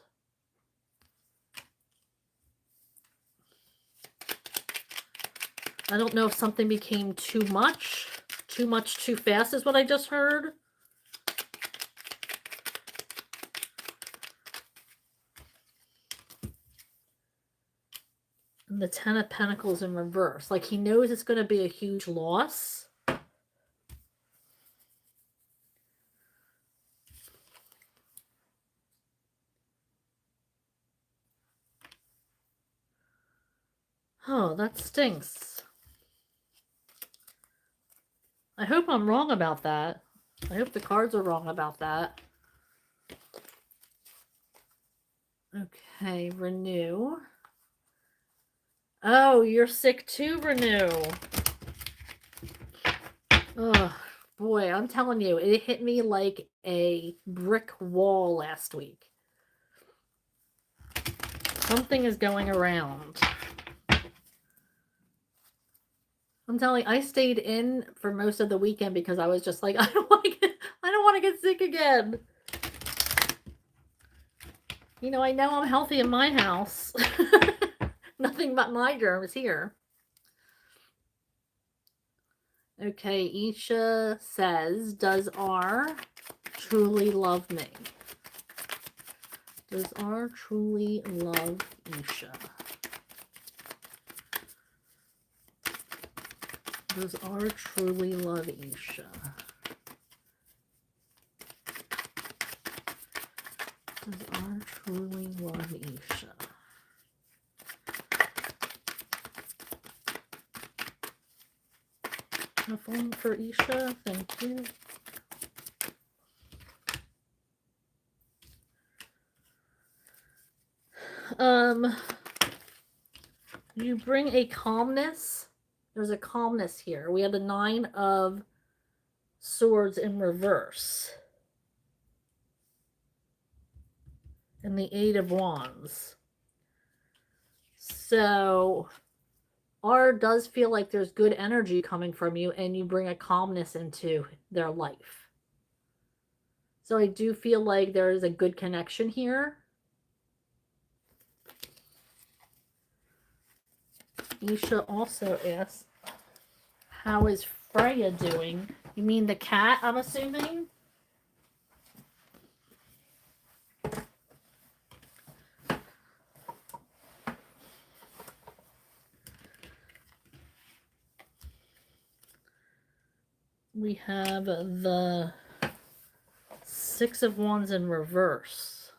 I don't know if something became too much too fast is what I just heard. And the 10 of Pentacles in reverse. Like, he knows it's going to be a huge loss. Oh, that stinks. I hope I'm wrong about that. I hope the cards are wrong about that. Okay, Renew. Oh, you're sick too, Renew. Oh, boy, I'm telling you, it hit me like a brick wall last week. Something is going around. I'm telling you, I stayed in for most of the weekend because I was just like, I don't want to get sick again. I know I'm healthy in my house. Nothing but my germs here. Okay, Isha says, does R truly love me? Does R truly love Isha? Does R truly love Isha? Does R truly love Isha? A phone for Isha, thank you. Um, you bring a calmness. There's a calmness here. We have the 9 of Swords in reverse. And the 8 of Wands. So, R does feel like there's good energy coming from you, and you bring a calmness into their life. So I do feel like there is a good connection here. Isha also asks, how is Freya doing? You mean the cat, I'm assuming? We have the 6 of Wands in reverse.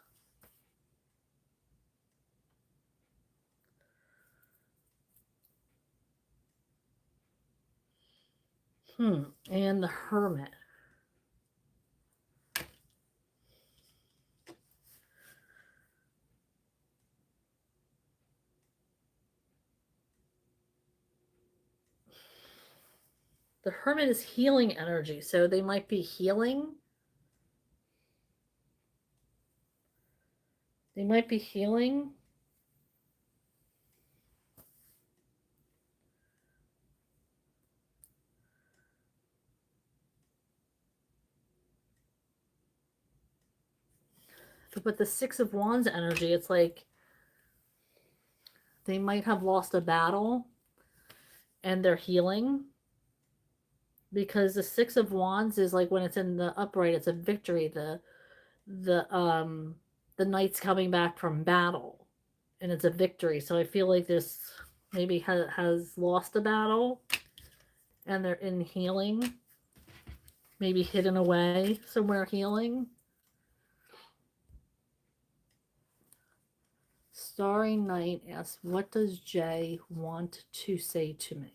And the Hermit. The Hermit is healing energy, so they might be healing. They might be healing. But the 6 of Wands energy, it's like they might have lost a battle and they're healing. Because the 6 of Wands is like when it's in the upright, it's a victory. The knight's coming back from battle, and it's a victory. So I feel like this maybe has lost a battle, and they're in healing, maybe hidden away somewhere healing. Starry Night asks, what does Jay want to say to me?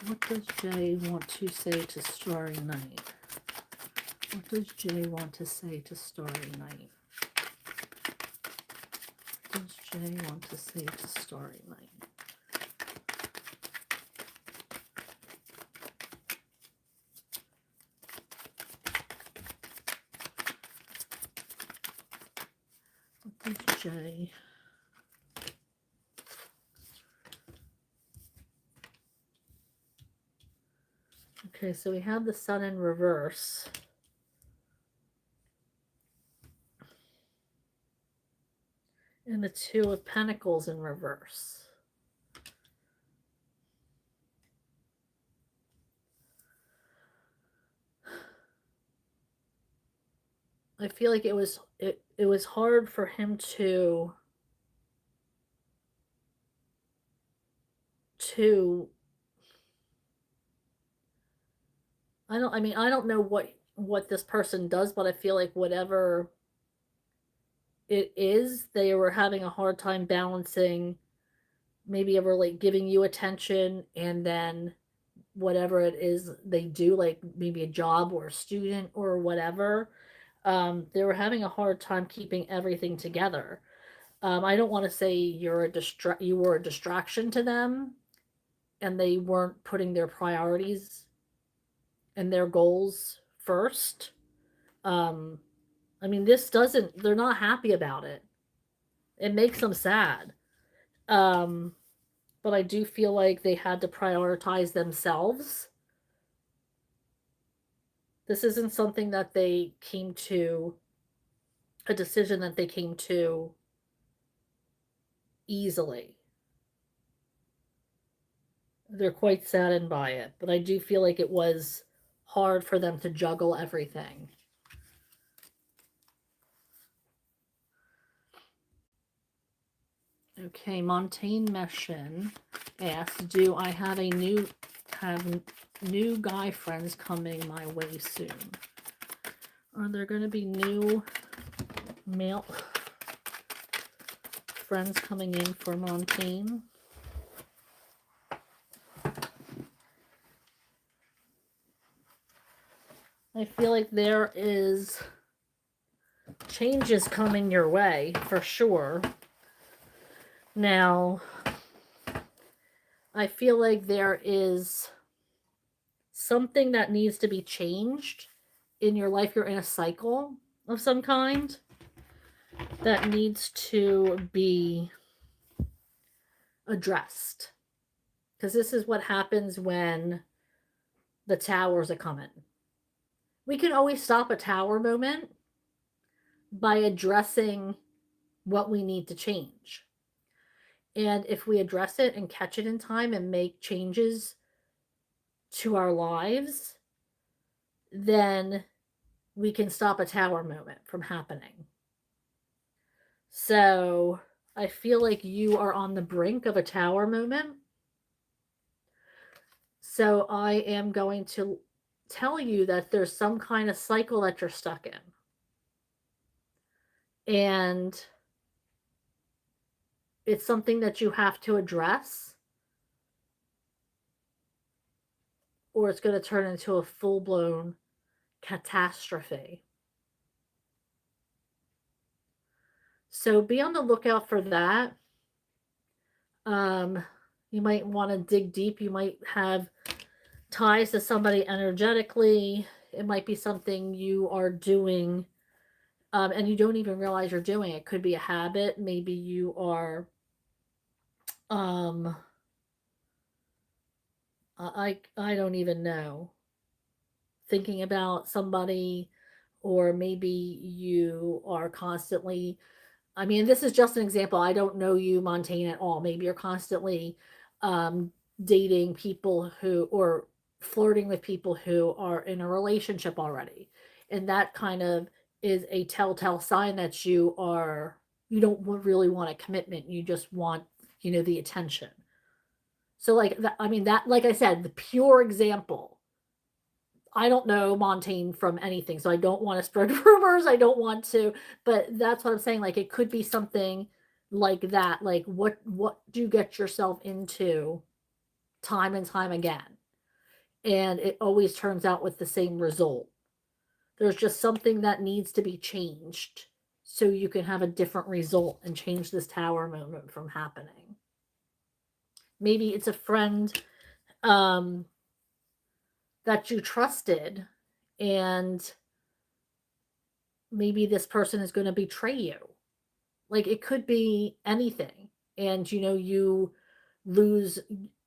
What does Jay want to say to Starry Night? What does Jay want to say to Starry Night? What does Jay want to say to Starry Night? What does Jay... Okay, so we have the Sun in reverse. And the 2 of Pentacles in reverse. I feel like it was hard for him to I don't know what this person does, but I feel like whatever it is, they were having a hard time balancing maybe ever like giving you attention, and then whatever it is they do, like maybe a job or a student or whatever. They were having a hard time keeping everything together. I don't want to say you were a distraction to them and they weren't putting their priorities and their goals first. Um, I mean, this doesn't, they're not happy about it. It makes them sad. Um, but I do feel like they had to prioritize themselves. This isn't something that they came to, a decision that they came to easily. They're quite saddened by it, but I do feel like it was hard for them to juggle everything. Okay, Montaigne Meshin asks, "Do I have new guy friends coming my way soon? Are there going to be new male friends coming in for Montaigne?" I feel like there is changes coming your way for sure. Now, I feel like there is something that needs to be changed in your life. You're in a cycle of some kind that needs to be addressed. Because this is what happens when the towers are coming. We can always stop a tower moment by addressing what we need to change. And if we address it and catch it in time and make changes to our lives, then we can stop a tower moment from happening. So I feel like you are on the brink of a tower moment. So I am going to tell you that there's some kind of cycle that you're stuck in. And it's something that you have to address, or it's going to turn into a full blown catastrophe. So be on the lookout for that. Um, you might want to dig deep. You might have ties to somebody energetically. It might be something you are doing and you don't even realize you're doing. It could be a habit. Maybe you are um I don't even know, thinking about somebody, or maybe you are constantly, I mean, this is just an example. I don't know you, Montaigne, at all. Maybe you're constantly um, dating people who, or flirting with people who are in a relationship already. And that kind of is a telltale sign that you don't really want a commitment. You just want, the attention. So, like, I mean, that, like I said, the pure example. I don't know Montaigne from anything, so I don't want to spread rumors. I don't want to, but that's what I'm saying. Like, it could be something like that. Like, what do you get yourself into time and time again? And it always turns out with the same result. There's just something that needs to be changed so you can have a different result and change this tower moment from happening. Maybe it's a friend um, that you trusted, and maybe this person is going to betray you. Like, it could be anything. And you lose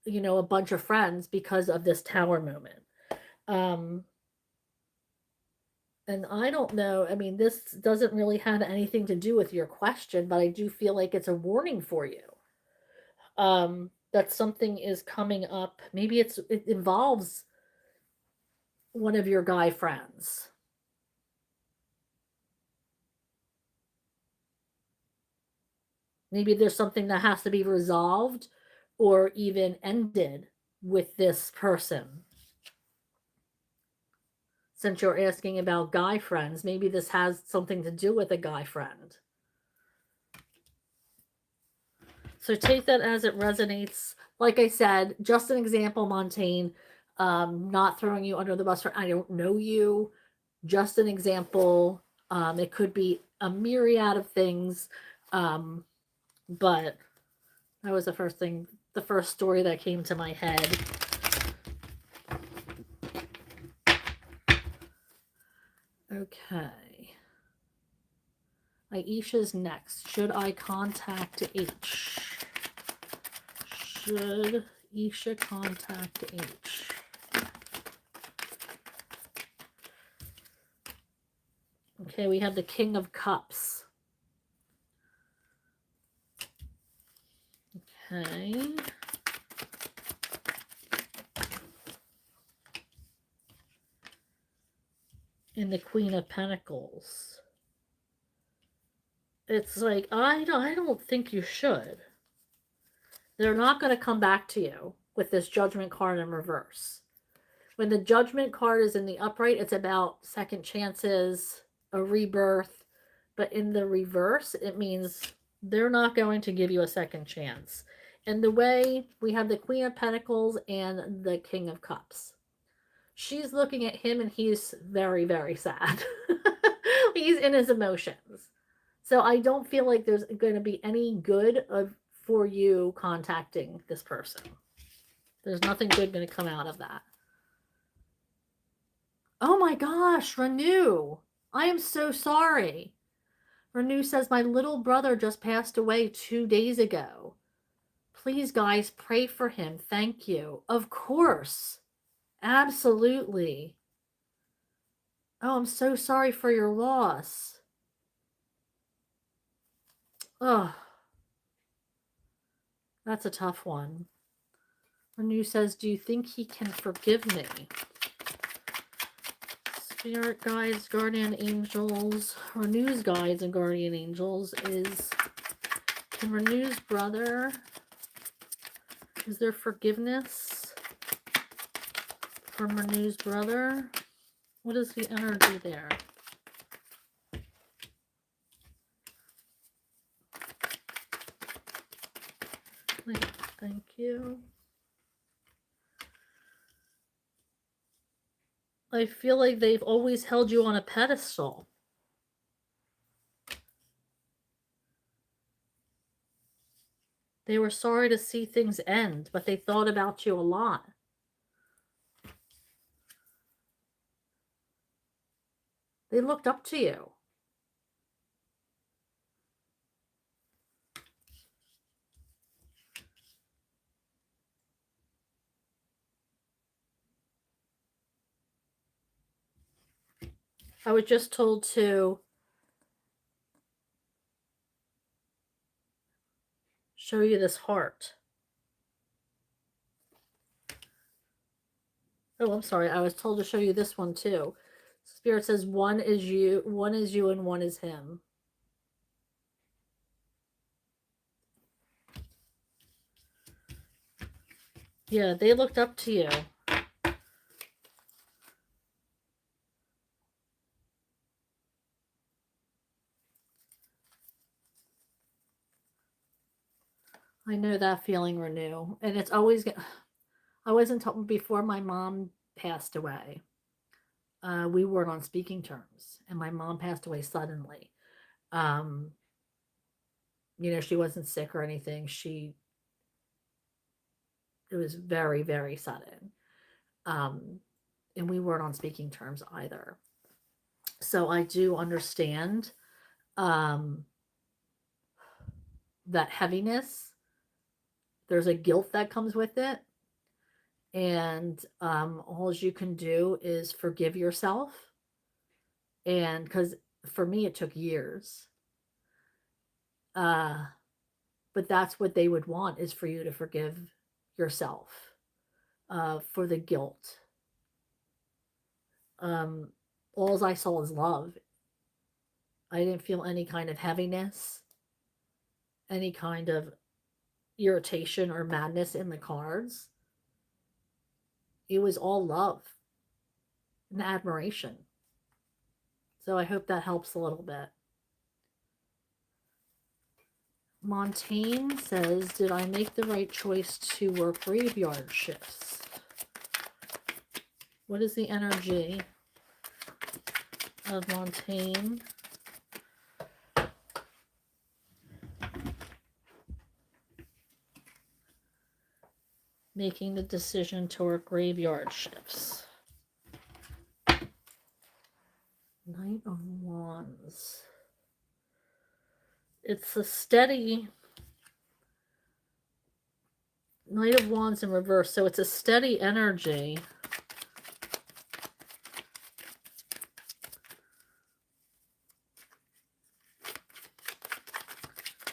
a bunch of friends because of this tower moment. Um and I don't know, I mean, this doesn't really have anything to do with your question, but I do feel like it's a warning for you. That something is coming up. Maybe it involves one of your guy friends. Maybe there's something that has to be resolved or even ended with this person. Since you're asking about guy friends, maybe this has something to do with a guy friend. So take that as it resonates. Like I said, just an example, Montaigne, not throwing you under the bus for I don't know you. Just an example. It could be a myriad of things. Um, But that was the first story that came to my head. Okay. Aisha's next. Should I contact H? Should Isha contact H? Okay, we have the King of Cups. Okay. And the Queen of Pentacles. It's like, I don't think you should. They're not going to come back to you with this Judgment card in reverse. When the Judgment card is in the upright, it's about second chances, a rebirth. But in the reverse, it means they're not going to give you a second chance. And the way we have the Queen of Pentacles and the King of Cups. She's looking at him and he's very, very sad. He's in his emotions. So I don't feel like there's going to be any good for you contacting this person. There's nothing good going to come out of that. Oh my gosh, Renew. I am so sorry. Renew says, my little brother just passed away 2 days ago. Please, guys, pray for him. Thank you. Of course. Absolutely. Oh, I'm so sorry for your loss. Oh, that's a tough one. Renew says, do you think he can forgive me? Spirit guides, guardian angels. Renew's guides and guardian angels is, can Renew's brother, is there forgiveness from Renew's brother? What is the energy there? Thank you. I feel like they've always held you on a pedestal. They were sorry to see things end, but they thought about you a lot. They looked up to you. I was just told to show you this heart. Oh, I'm sorry. I was told to show you this one too. Spirit says one is you, and one is him. Yeah, they looked up to you. I know that feeling, Renew. And it's always, I wasn't told before my mom passed away. We weren't on speaking terms, and my mom passed away suddenly. Um, she wasn't sick or anything. It was very, very sudden. And we weren't on speaking terms either. So I do understand that heaviness. There's a guilt that comes with it. And all you can do is forgive yourself. And because for me, it took years. But that's what they would want, is for you to forgive yourself for the guilt. All I saw is love. I didn't feel any kind of heaviness, any kind of irritation or madness in the cards. It was all love and admiration. So I hope that helps a little bit. Montaigne says, did I make the right choice to work graveyard shifts? What is the energy of Montaigne? making the decision to work graveyard shifts. Knight of Wands. It's a steady Knight of Wands in reverse, so it's a steady energy.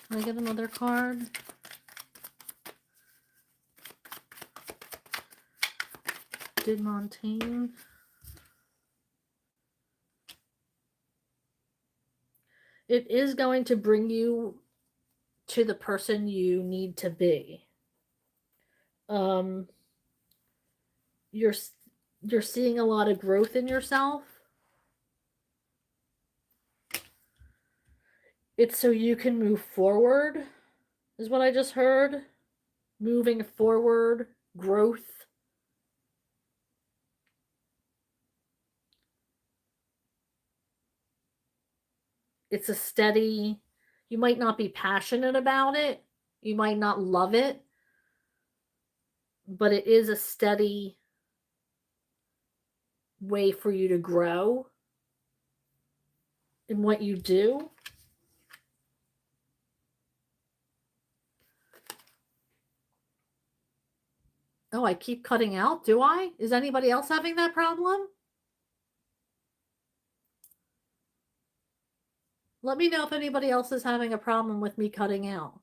Can I get another card? Did Montaigne. It is going to bring you to the person you need to be. You're seeing a lot of growth in yourself. It's so you can move forward, is what I just heard. Moving forward, growth. It's a steady, you might not be passionate about it. You might not love it. But it is a steady way for you to grow in what you do. Oh, I keep cutting out, do I? Is anybody else having that problem? Let me know if anybody else is having a problem with me cutting out.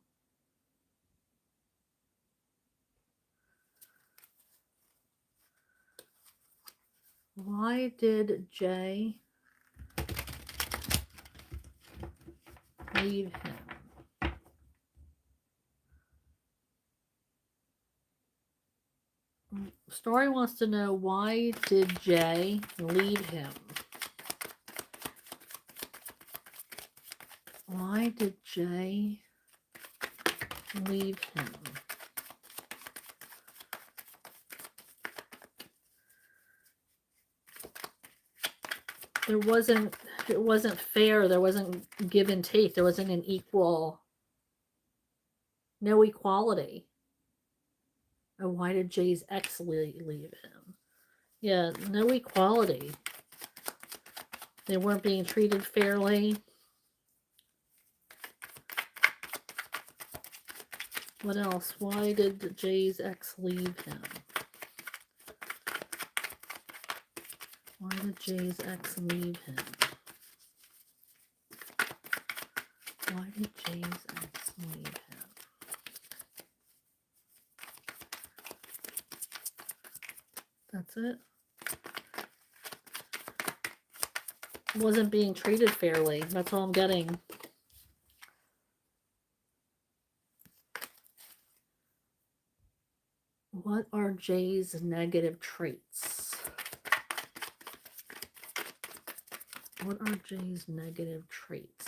Why did Jay leave him? Story wants to know, why did Jay leave him? Why did Jay leave him? It wasn't fair. There wasn't give and take. There wasn't an no equality. Oh, why did Jay's ex leave him? Yeah, no equality. They weren't being treated fairly. What else? Why did Jay's ex leave him? Why did Jay's ex leave him? Why did Jay's ex leave him? That's it. Wasn't being treated fairly. That's all I'm getting. What are Jay's negative traits? What are Jay's negative traits?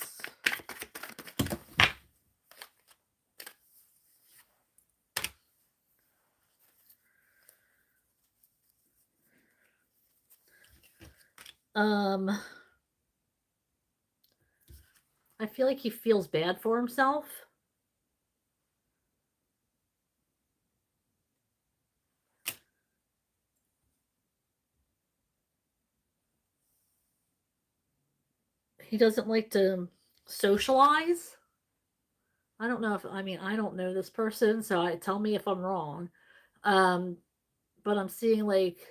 I feel like he feels bad for himself. He doesn't like to socialize. I don't know I don't know this person, so tell me if I'm wrong. But I'm seeing like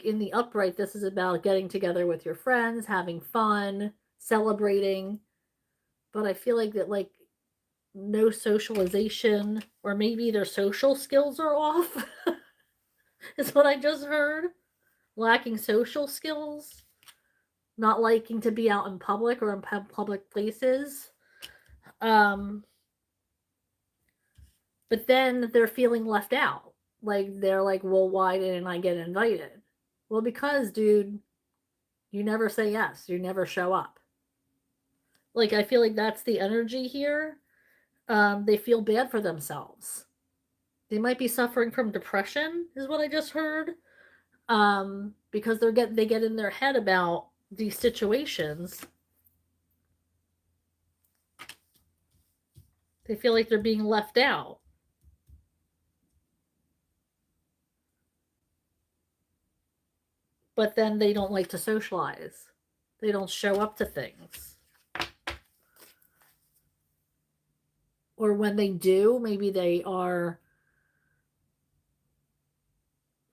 in the upright, this is about getting together with your friends, having fun, celebrating. But I feel like that no socialization, or maybe their social skills are off. Is what I just heard. Lacking social skills, not liking to be out in public or in public places. But then they're feeling left out. Like they're like, well, why didn't I get invited? Well, because, dude, you never say yes. You never show up. Like, I feel like that's the energy here. They feel bad for themselves. They might be suffering from depression, is what I just heard. Because they get in their head about these situations. They feel like they're being left out. but then they don't like to socialize. They don't show up to things. Or when they do, maybe they are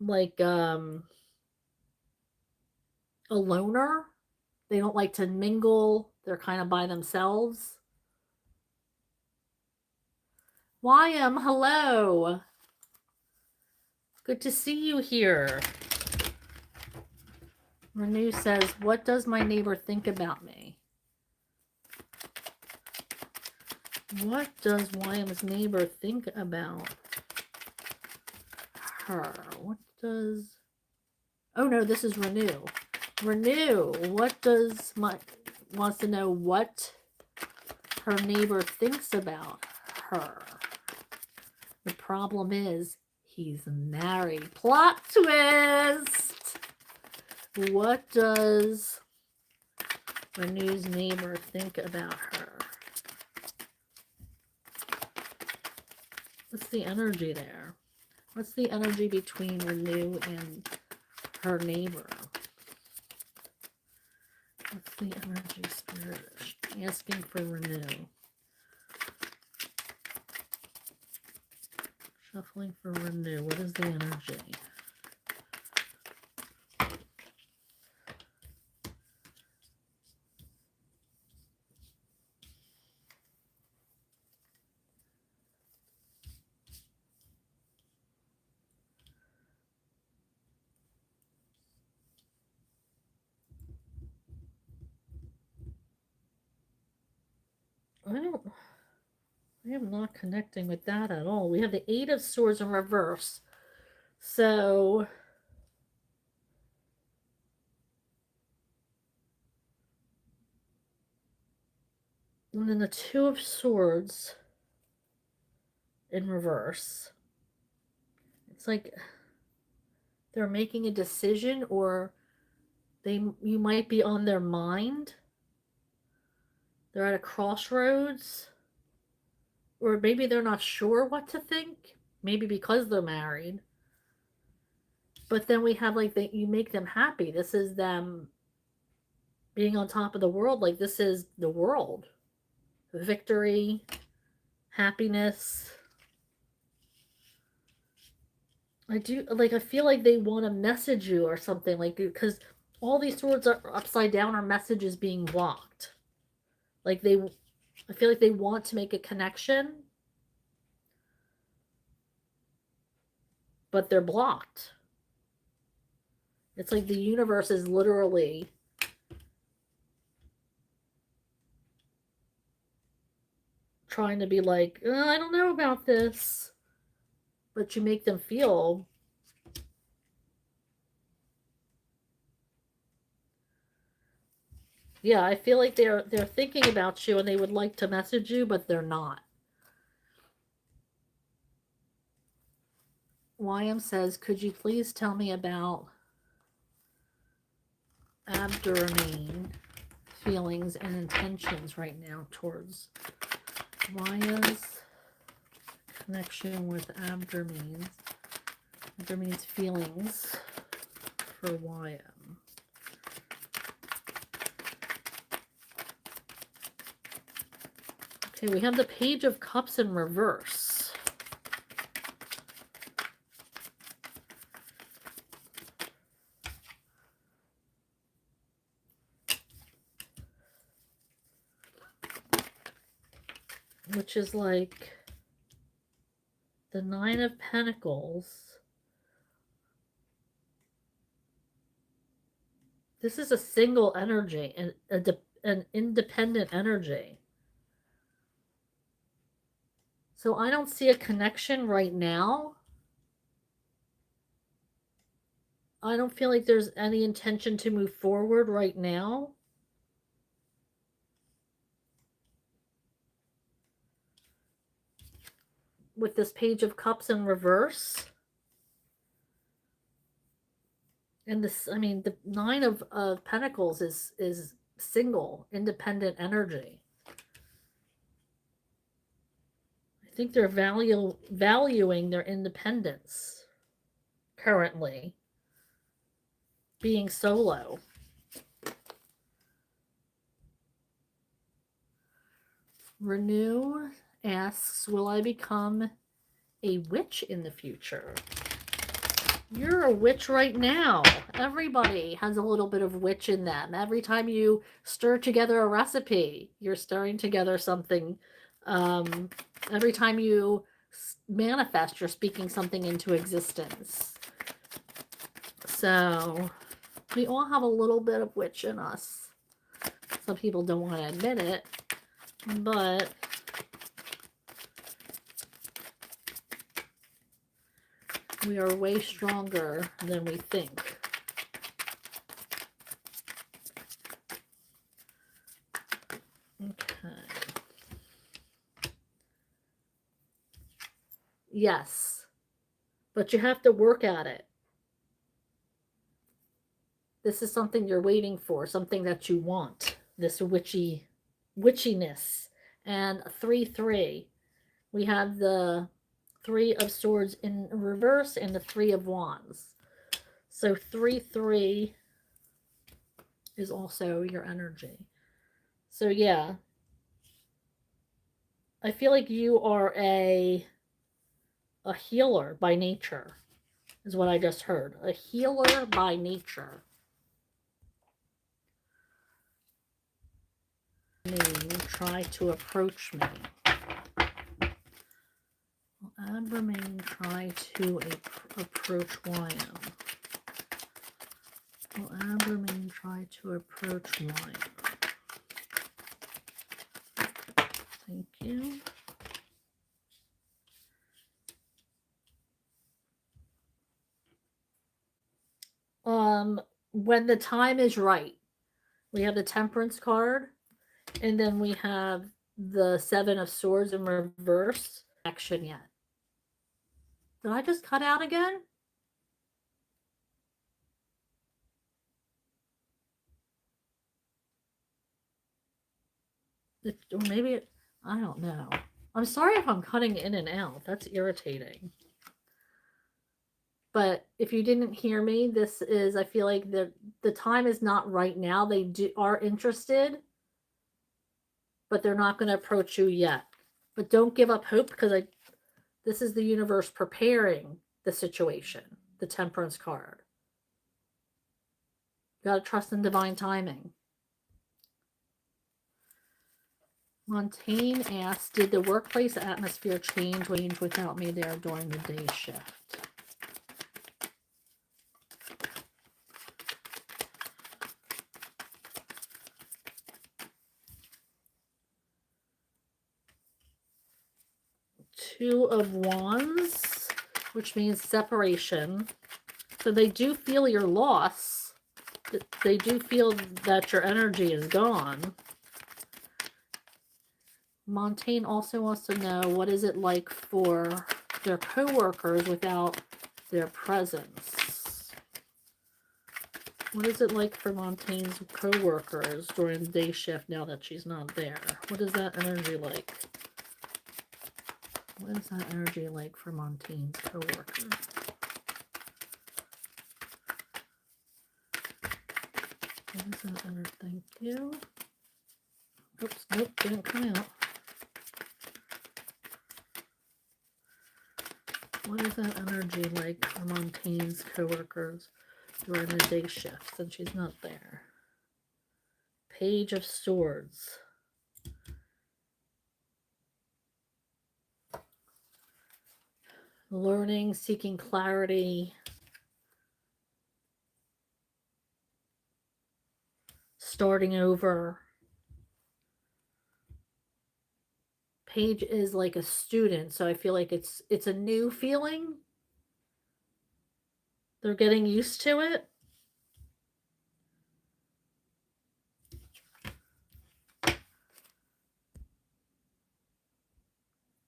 like a loner. They don't like to mingle. They're kind of by themselves. YM, hello. Good to see you here. Renew says, what does my neighbor think about me? What does YM's neighbor think about her? What does... Oh no, this is Renew. Renew, what does my... Wants to know what her neighbor thinks about her. The problem is, he's married. Plot twist! What does Renew's neighbor think about her? What's the energy there? What's the energy between Renew and her neighbor? What's the energy spirit asking for Renew? Shuffling for Renew. What is the energy? I am not connecting with that at all. We have the Eight of Swords in reverse. So and then the Two of Swords in reverse. It's like they're making a decision, or you might be on their mind. They're at a crossroads. Or maybe they're not sure what to think. Maybe because they're married. But then we have like you make them happy. This is them being on top of the world. Like this is the world. Victory, happiness. I feel like they want to message you or something, like, because all these swords are upside down are messages being blocked. Like I feel like they want to make a connection, but they're blocked. It's like the universe is literally trying to be like, I don't know about this. But you make them feel yeah, I feel like they're thinking about you and they would like to message you, but they're not. YM says, could you please tell me about Abdurrahman feelings and intentions right now towards YM's connection with Abdurrahman's feelings for YM. Okay, we have the Page of Cups in reverse. Which is like the Nine of Pentacles. This is a single energy and an independent energy. So I don't see a connection right now. I don't feel like there's any intention to move forward right now. With this Page of Cups in reverse. And this, I mean, the Nine of Pentacles is single, independent energy. I think they're valuing their independence currently. being solo. Renew asks, will I become a witch in the future? You're a witch right now. Everybody has a little bit of witch in them. Every time you stir together a recipe, you're stirring together something. Um, every time you manifest, you're speaking something into existence. So we all have a little bit of witch in us. Some people don't want to admit it, but we are way stronger than we think. Okay. Yes, but you have to work at it. This is something you're waiting for, something that you want. This witchiness. And 3-3. We have the 3 of Swords in reverse and the 3 of Wands. So 3-3 is also your energy. So yeah, I feel like you are a healer by nature, is what I just heard. A healer by nature. Try to approach me. Abramain try to approach Wyan. Will Abramain try to approach Wyan? Thank you. When the time is right. We have the Temperance card, and then we have the 7 of Swords in reverse. Action yet. Did I just cut out again? Or maybe I don't know. I'm sorry if I'm cutting in and out. That's irritating. But if you didn't hear me, this is, I feel like the time is not right now. They are interested, but they're not going to approach you yet. But don't give up hope, because this is the universe preparing the situation, the Temperance card. You got to trust in divine timing. Montaigne asks, did the workplace atmosphere change without me there during the day shift? Two of Wands, which means separation. So they do feel your loss. They do feel that your energy is gone. Montaigne also wants to know, what is it like for their co-workers without their presence? What is it like for Montaigne's co-workers during the day shift now that she's not there? What is that energy like? What is that energy like for Montaigne's co-workers? What is that energy? Thank you. Oops, nope, didn't come out. What is that energy like for Montaigne's co-workers during the day shift since she's not there? Page of Swords. Learning, seeking clarity. Starting over. Page is like a student, so I feel like it's a new feeling. They're getting used to it.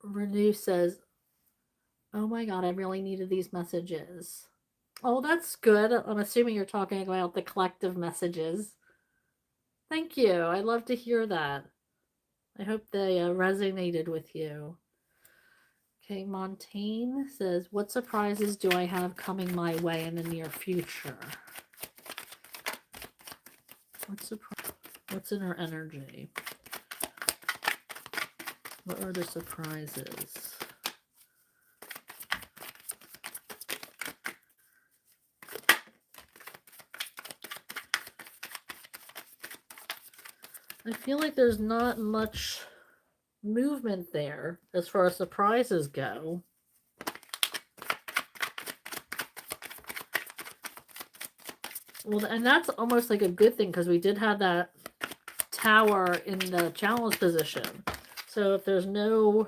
Renew says, oh my god, I really needed these messages. Oh, that's good. I'm assuming you're talking about the collective messages. Thank you. I love to hear that. I hope they resonated with you. Okay, Montaigne says, what surprises do I have coming my way in the near future? What's in her energy? What are the surprises? I feel like there's not much movement there as far as surprises go. Well, and that's almost like a good thing because we did have that tower in the challenge position. So if there's no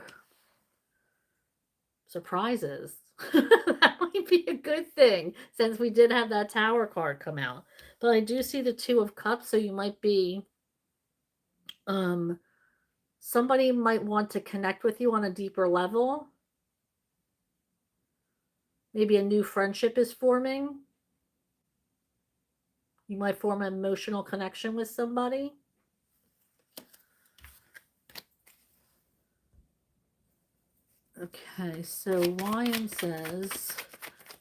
surprises, that might be a good thing since we did have that tower card come out. But I do see the Two of Cups, so you might be somebody might want to connect with you on a deeper level. Maybe a new friendship is forming. You might form an emotional connection with somebody. Okay, so Ryan says,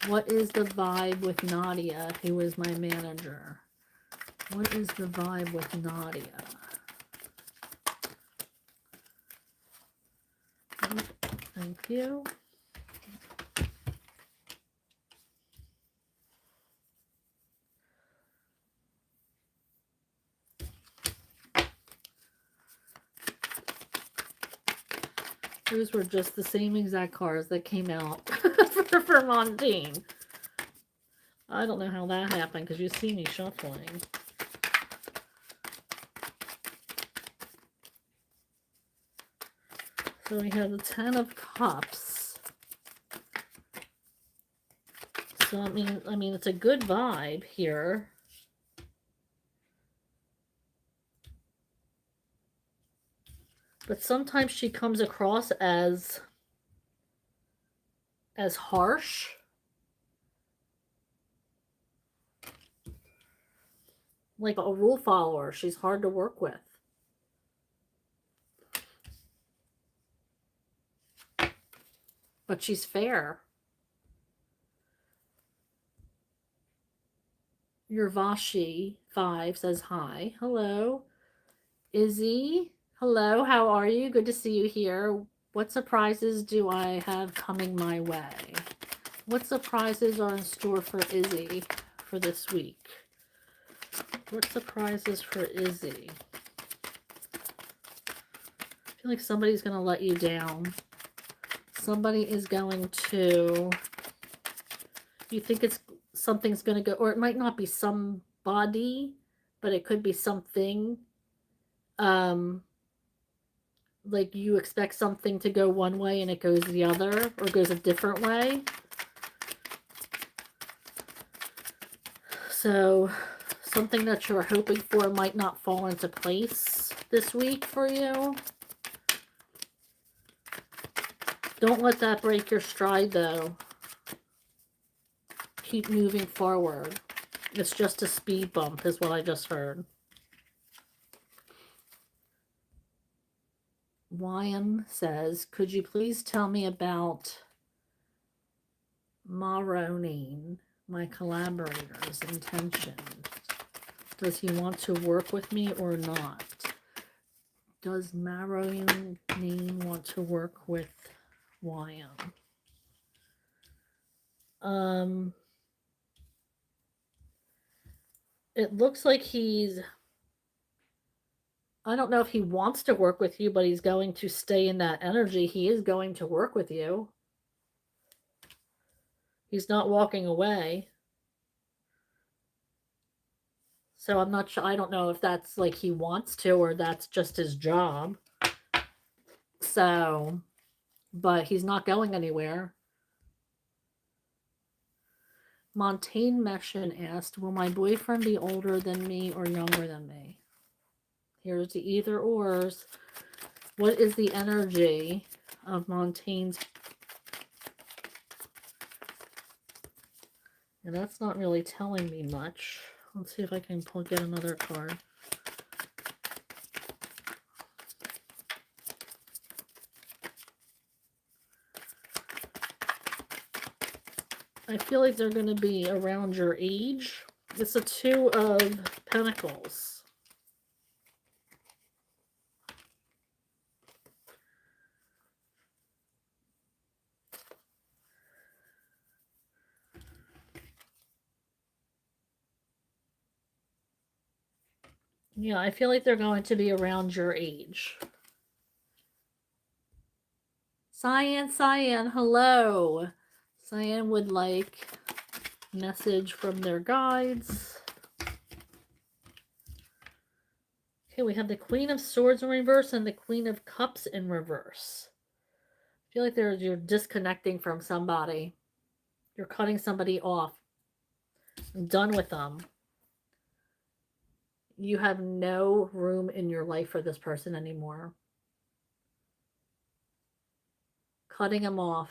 what is the vibe with Nadia, who is my manager? What is the vibe with Nadia? Thank you. Those were just the same exact cards that came out for Montaigne. I don't know how that happened because you see me shuffling. So we have the Ten of Cups. So I mean, it's a good vibe here. But sometimes she comes across as harsh. Like a rule follower. She's hard to work with. But she's fair. Urvashi 5 says hi. Hello. Izzy. Hello, how are you? Good to see you here. What surprises do I have coming my way? What surprises are in store for Izzy for this week? What surprises for Izzy? I feel like somebody's going to let you down. Somebody is going to... You think something's going to go... Or it might not be somebody, but it could be something. Like you expect something to go one way and it goes the other, or goes a different way. So something that you're hoping for might not fall into place this week for you. Don't let that break your stride, though. Keep moving forward. It's just a speed bump, is what I just heard. Wyan says, could you please tell me about Maronine, my collaborator's intention? Does he want to work with me or not? Does Maronine want to work with Wyan? It looks like he's... I don't know if he wants to work with you, but he's going to stay in that energy. He is going to work with you. He's not walking away. So I'm not sure. I don't know if that's like he wants to or that's just his job. So, but he's not going anywhere. Montaigne Meshin asked, will my boyfriend be older than me or younger than me? Here's the either ors. What is the energy of Montaigne's? And that's not really telling me much. Let's see if I can get another card. I feel like they're going to be around your age. It's a Two of Pentacles. Yeah, I feel like they're going to be around your age. Cyan, hello. Cyan would like message from their guides. Okay, we have the Queen of Swords in reverse and the Queen of Cups in reverse. I feel like you're disconnecting from somebody. You're cutting somebody off. I'm done with them. You have no room in your life for this person anymore. Cutting them off.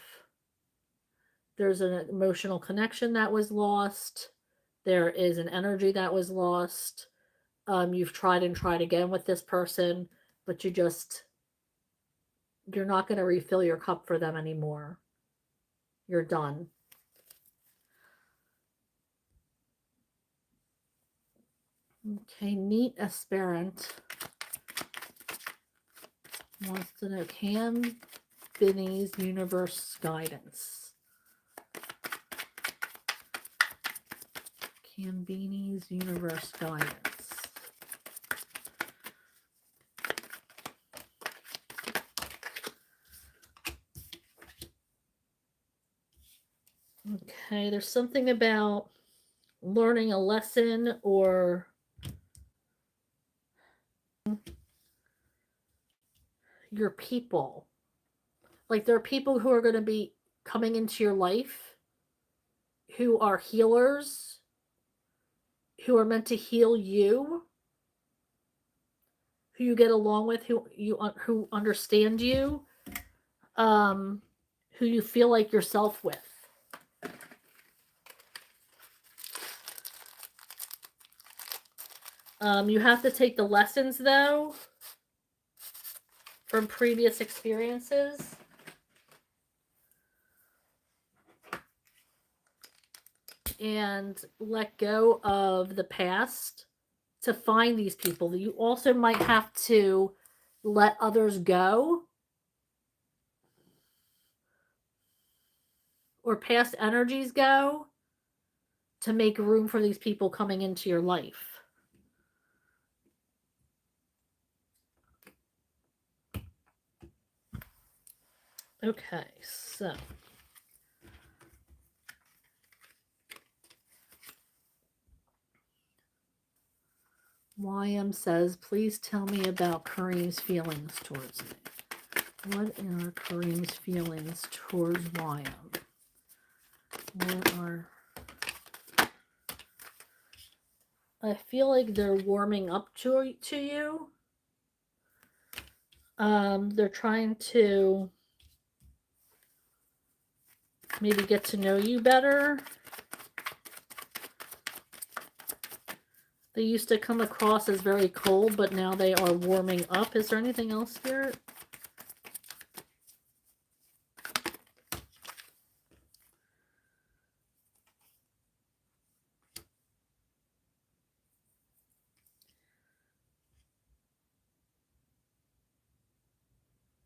There's an emotional connection that was lost. There is an energy that was lost. You've tried and tried again with this person, but you're not going to refill your cup for them anymore. You're done. Okay, Neat Aspirant wants to know, can B.E.E.'s universe guidance? Can B.E.E.'s universe guidance? Okay, there's something about learning a lesson or your people. Like, there are people who are going to be coming into your life who are healers, who are meant to heal you, who you get along with, who understand you, who you feel like yourself with. You have to take the lessons, though, from previous experiences. And let go of the past to find these people. You also might have to let others go or past energies go to make room for these people coming into your life. Okay, so YM says, please tell me about Kareem's feelings towards me. What are Kareem's feelings towards YM? What are... I feel like they're warming up to you. They're trying to maybe get to know you better. They used to come across as very cold, but now they are warming up. Is there anything else, Spirit?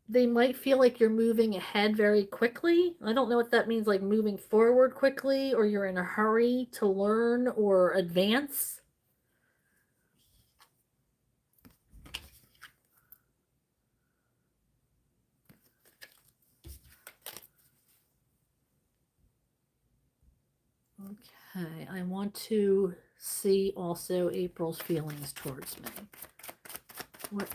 They might feel like you're moving ahead very quickly. I don't know what that means, like moving forward quickly, or you're in a hurry to learn or advance. Okay, I want to see also April's feelings towards me. What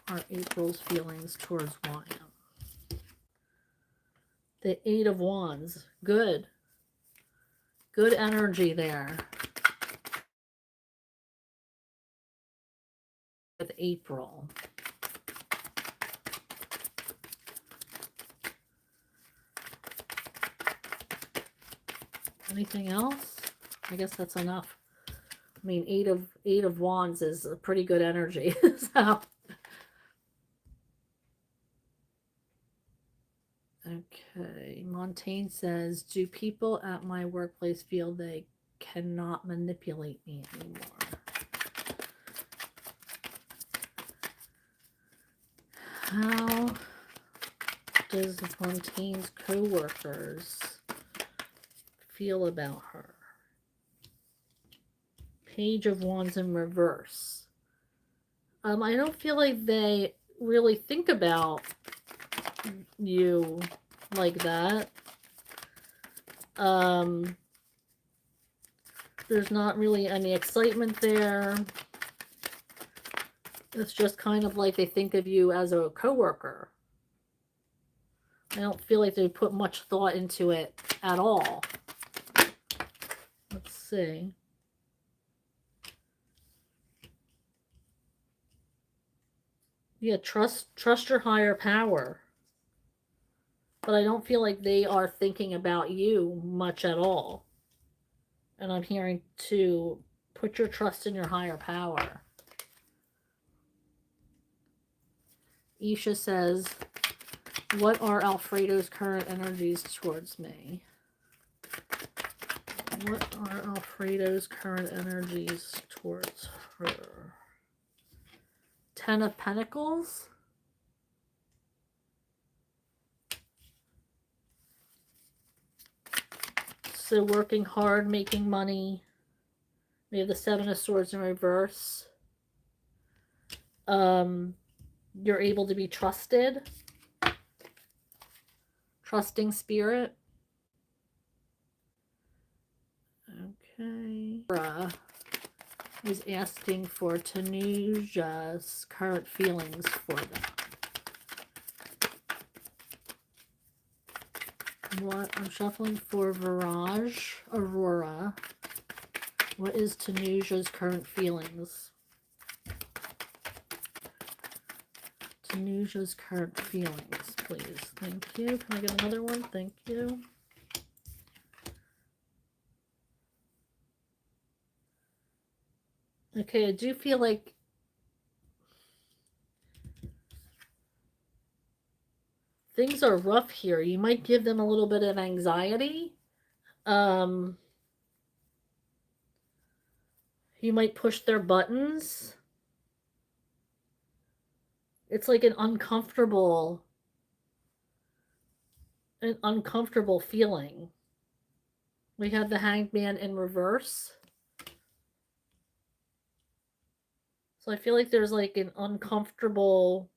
are April's feelings towards YM? The Eight of Wands. Good. Good energy there. With April. Anything else? I guess that's enough. I mean, eight of wands is a pretty good energy. So, okay. Montaigne says, do people at my workplace feel they cannot manipulate me anymore? How does Montaigne's co-workers feel about her? Page of Wands in reverse. I don't feel like they really think about you like that. Um, there's not really any excitement there. It's just kind of like they think of you as a coworker. I don't feel like they put much thought into it at all. Let's see. Yeah, trust your higher power. But I don't feel like they are thinking about you much at all. And I'm hearing to put your trust in your higher power. Isha says, what are Alfredo's current energies towards me? What are Alfredo's current energies towards her? 10 of Pentacles. So working hard, making money. We have the 7 of Swords in reverse. You're able to be trusted. Trusting spirit. Okay. Is asking for Tanuja's current feelings for them. What I'm shuffling for Aurora. What is Tanuja's current feelings? Tanuja's current feelings, please. Thank you. Can I get another one? Thank you. Okay, I do feel like things are rough here. You might give them a little bit of anxiety. You might push their buttons. It's like an uncomfortable feeling. We have the Hanged Man in reverse. So I feel like there's like an uncomfortable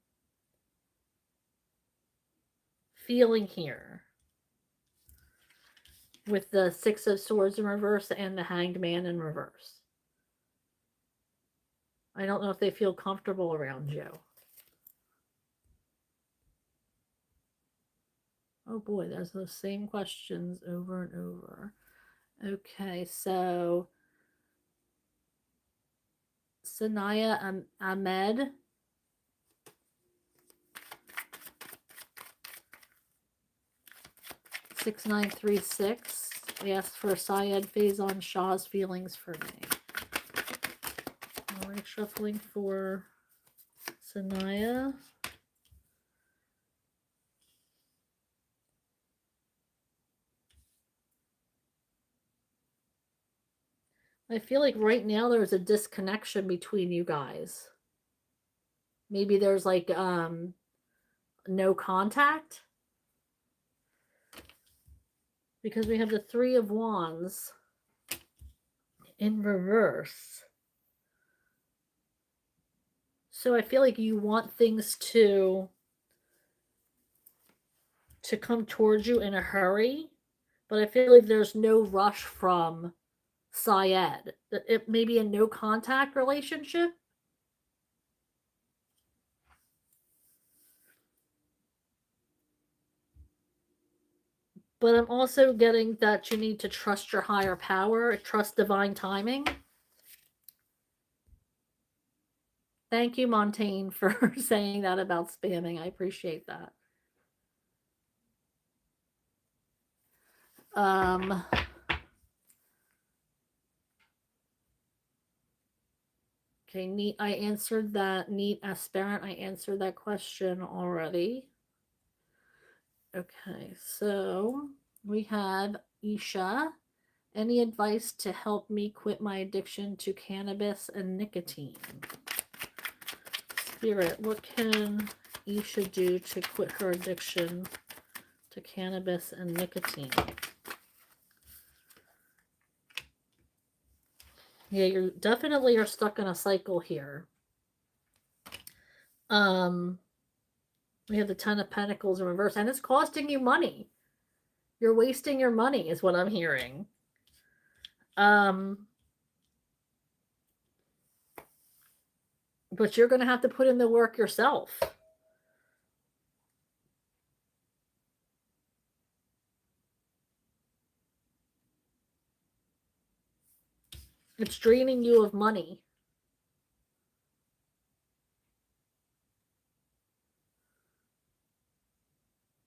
feeling here with the 6 of Swords in reverse and the Hanged Man in reverse. I don't know if they feel comfortable around you. Oh boy, there's those same questions over and over. Okay, so Sanaya Ahmed. $6936 asked for Syed Faison Shah's feelings for me. All right, shuffling for Sanaya. I feel like right now there's a disconnection between you guys. Maybe there's like no contact. Because we have the 3 of Wands in reverse. So I feel like you want things to come towards you in a hurry, but I feel like there's no rush from Syed. It may be a no contact relationship. But I'm also getting that you need to trust your higher power, trust divine timing. Thank you, Montaigne, for saying that about spamming. I appreciate that. Okay, neat. I answered that. Neat aspirant. I answered that question already. Okay, so we have Isha. Any advice to help me quit my addiction to cannabis and nicotine? Spirit, what can Isha do to quit her addiction to cannabis and nicotine? Yeah, you're definitely stuck in a cycle here. Um, we have the Ten of Pentacles in reverse, and it's costing you money. You're wasting your money, is what I'm hearing. But you're going to have to put in the work yourself. It's draining you of money.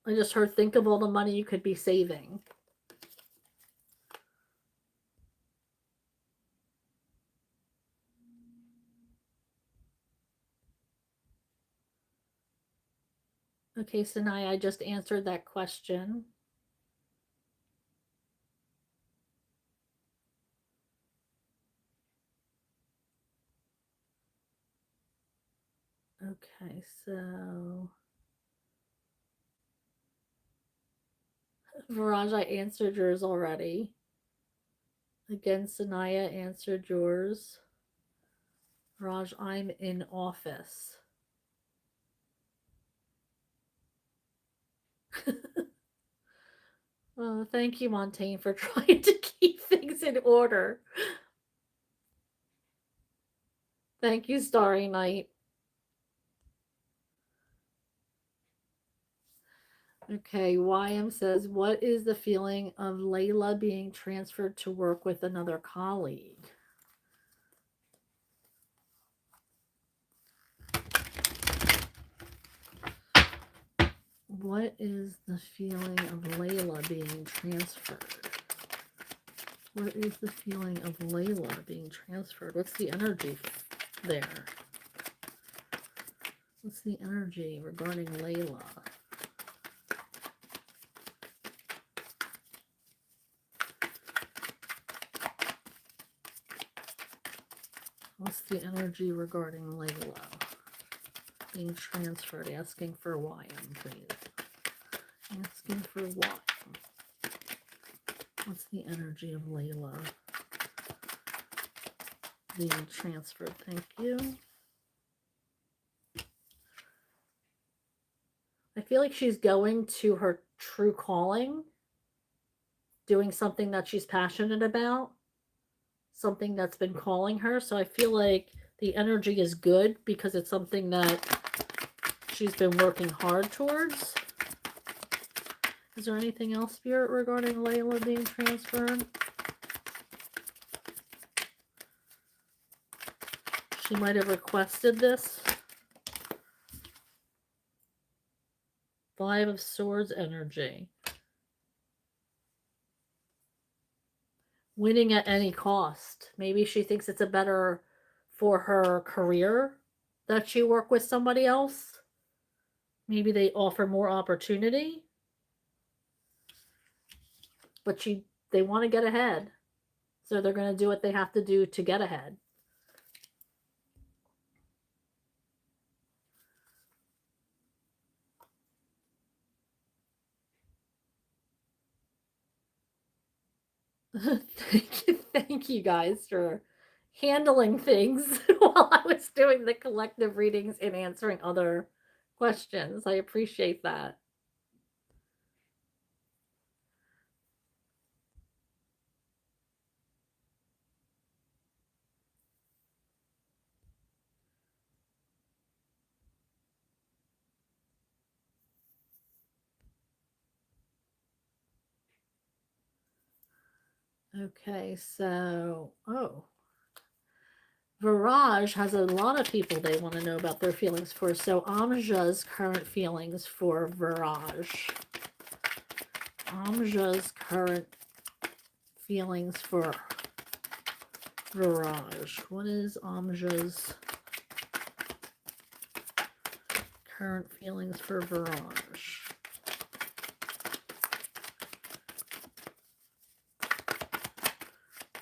I just heard, think of all the money you could be saving. Okay, Sanaya, I just answered that question. Okay, so Viraj, I answered yours already. Again, Sanaya answered yours. Raj, I'm in office. Oh, thank you, Montaigne, for trying to keep things in order. Thank you, Starry Night. Okay, YM says, what is the feeling of Layla being transferred to work with another colleague? What is the feeling of Layla being transferred? What is the feeling of Layla being transferred? What's the energy there? What's the energy regarding Layla? What's the energy regarding Layla being transferred? Asking for YM, please. Asking for YM. What's the energy of Layla being transferred? Thank you. I feel like she's going to her true calling, doing something that she's passionate about, something that's been calling her. So I feel like the energy is good because it's something that she's been working hard towards. Is there anything else, Spirit, regarding Layla being transferred? She might have requested this. Five of Swords energy. Winning at any cost. Maybe she thinks it's a better for her career that she work with somebody else. Maybe they offer more opportunity. But they want to get ahead. So they're going to do what they have to do to get ahead. Thank you guys for handling things while I was doing the collective readings and answering other questions. I appreciate that. Okay, so, Viraj has a lot of people they want to know about their feelings for. So Amja's current feelings for Viraj. Amja's current feelings for Viraj. What is Amja's current feelings for Viraj?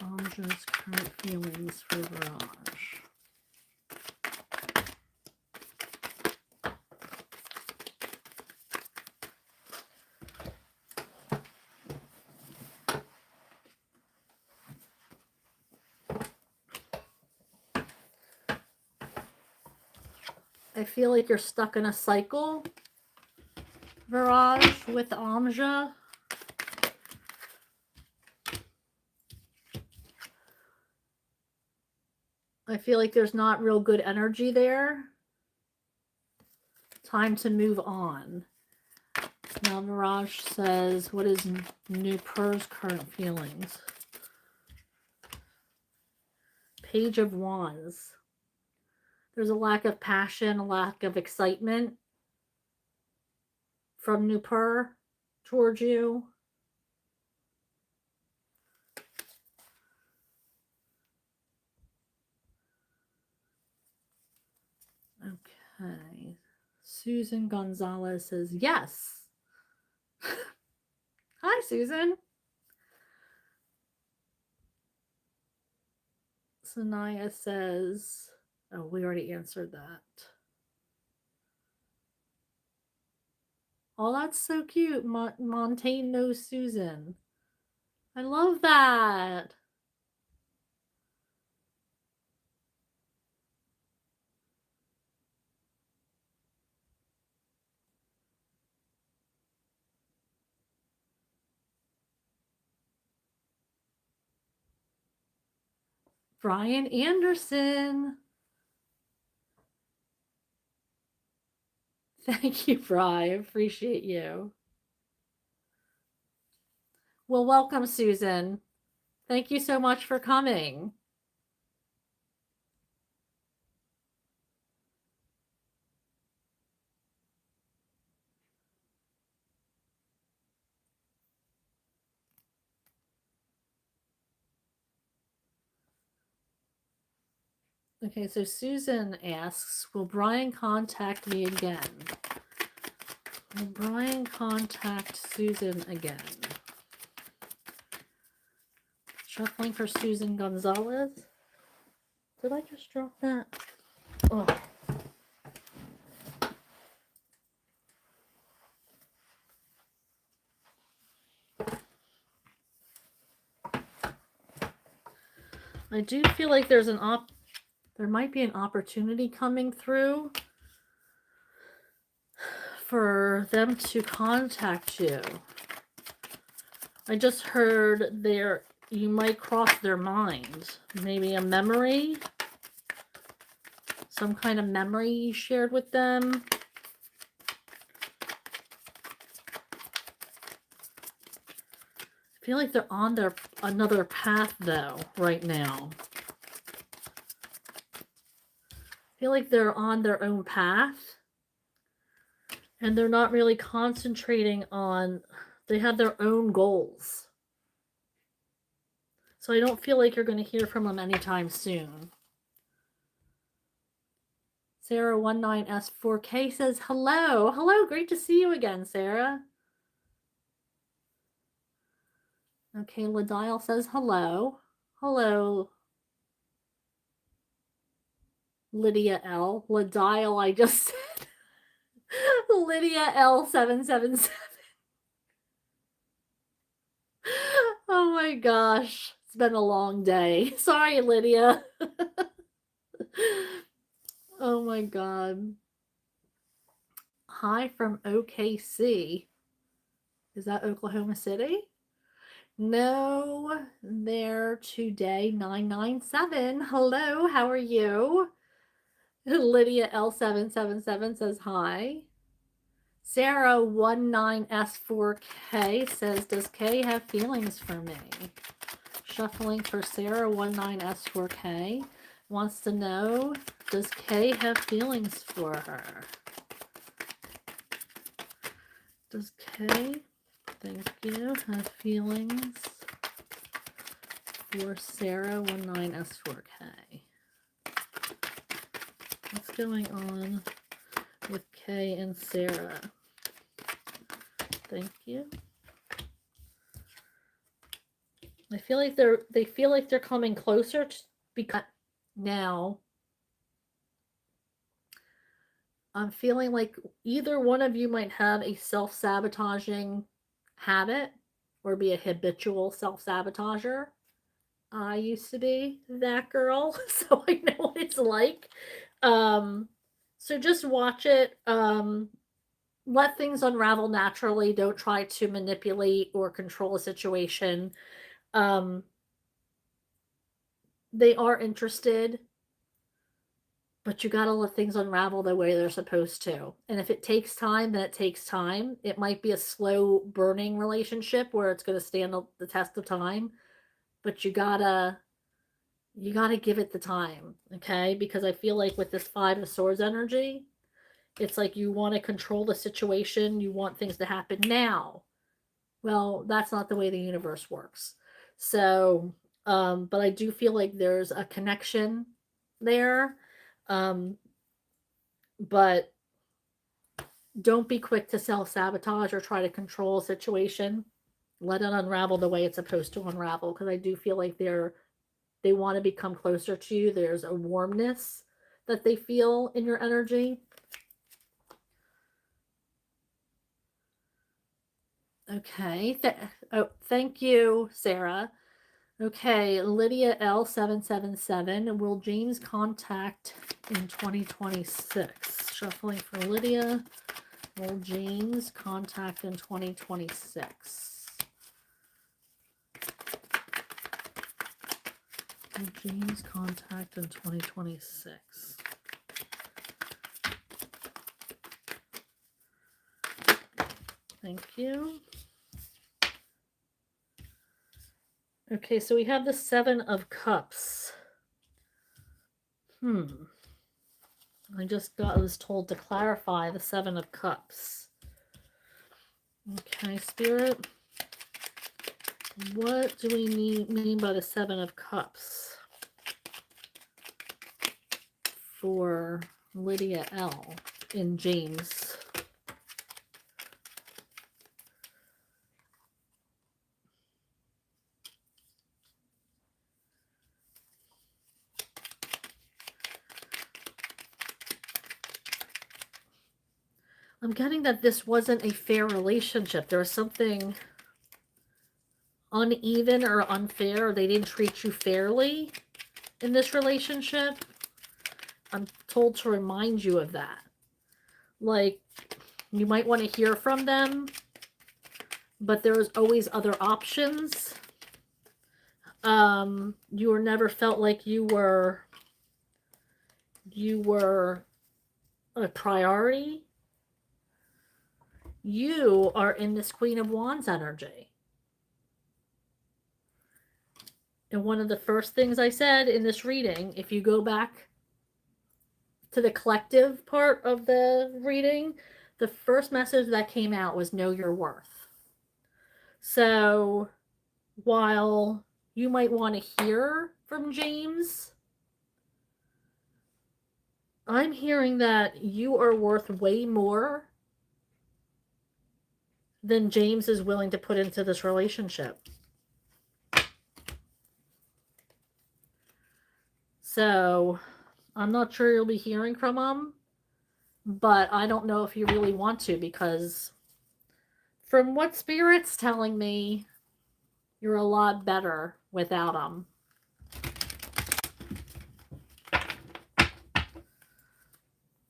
Amja's current feelings for Viraj. I feel like you're stuck in a cycle, Viraj, with Amja. I feel like there's not real good energy there. Time to move on. Now Viraj says, what is Nupur's current feelings? Page of Wands. There's a lack of passion, a lack of excitement from Nupur towards you. Okay. Susan Gonzalez says, yes. Hi, Susan. Sanaya says, oh, we already answered that. Oh, that's so cute. Montaigne knows Susan. I love that. Brian Anderson. Thank you, Brian. Appreciate you. Well, welcome, Susan. Thank you so much for coming. Okay, so Susan asks, will Brian contact me again? Will Brian contact Susan again? Shuffling for Susan Gonzalez. Did I just drop that? Oh. I do feel like there might be an opportunity coming through for them to contact you. I just heard you might cross their mind. Maybe a memory, some kind of memory you shared with them. I feel like they're on another path though right now. I feel like they're on their own path and they're not really concentrating on, they have their own goals. So I don't feel like you're going to hear from them anytime soon. Sarah19S4K says, hello. Hello, great to see you again, Sarah. Okay, Ladial says hello. Hello, Lydia L. Ladial, I just said. Lydia L777. Oh my gosh. It's been a long day. Sorry, Lydia. Oh my god. Hi from OKC. Is that Oklahoma City? No, there today, 997. Hello, how are you? Lydia L777 says hi. Sarah19S4K says, does K have feelings for me? Shuffling for Sarah19S4K. Wants to know, does K have feelings for her? Does K, thank you, have feelings for Sarah19S4K? What's going on with Kay and Sarah? Thank you. I feel like they feel like they're coming closer to, because now I'm feeling like either one of you might have a self-sabotaging habit or be a habitual self-sabotager. I used to be that girl, so I know what it's like. So just watch it. Let things unravel naturally. Don't try to manipulate or control a situation. Um, they are interested, but you gotta let things unravel the way they're supposed to. And if it takes time, then it takes time. It might be a slow burning relationship where it's gonna stand the test of time, but you gotta give it the time, okay? Because I feel like with this Five of Swords energy, it's like you want to control the situation, you want things to happen now. Well, that's not the way the universe works. So, but I do feel like there's a connection there. Um, but don't be quick to self sabotage or try to control a situation. Let it unravel the way it's supposed to unravel, because I do feel like they want to become closer to you. There's a warmness that they feel in your energy. Okay. Thank you, Sarah. Okay, Lydia L777. Will James contact in 2026? Shuffling for Lydia. Will James contact in 2026? Will James contact in 2026? Thank you. Okay, so we have the Seven of Cups. I was told to clarify the Seven of Cups. Okay, Spirit. What do we mean by the Seven of Cups for Lydia L in James? I'm getting that this wasn't a fair relationship. There was something uneven or unfair, or they didn't treat you fairly in this relationship. I'm told to remind you of that. Like, you might want to hear from them, but there's always other options. You were never felt like you were a priority. You are in this Queen of Wands energy. And one of the first things I said in this reading, if you go back to the collective part of the reading, the first message that came out was know your worth. So while you might want to hear from James, I'm hearing that you are worth way more than James is willing to put into this relationship. So I'm not sure you'll be hearing from him, but I don't know if you really want to, because from what Spirit's telling me, you're a lot better without him.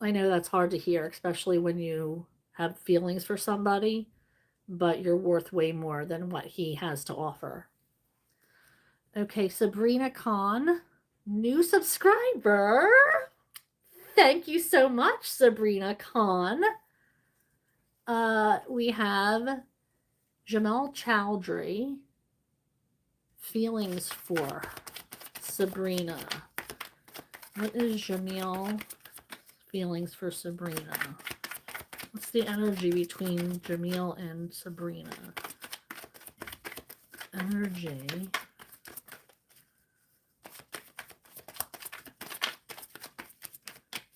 I know that's hard to hear, especially when you have feelings for somebody, but you're worth way more than what he has to offer. Okay, Sabrina Khan, new subscriber. Thank you so much, Sabrina Khan. We have Jamal Chowdhury. Feelings for Sabrina. What is Jamil feelings for Sabrina? What's the energy between Jamil and Sabrina? Energy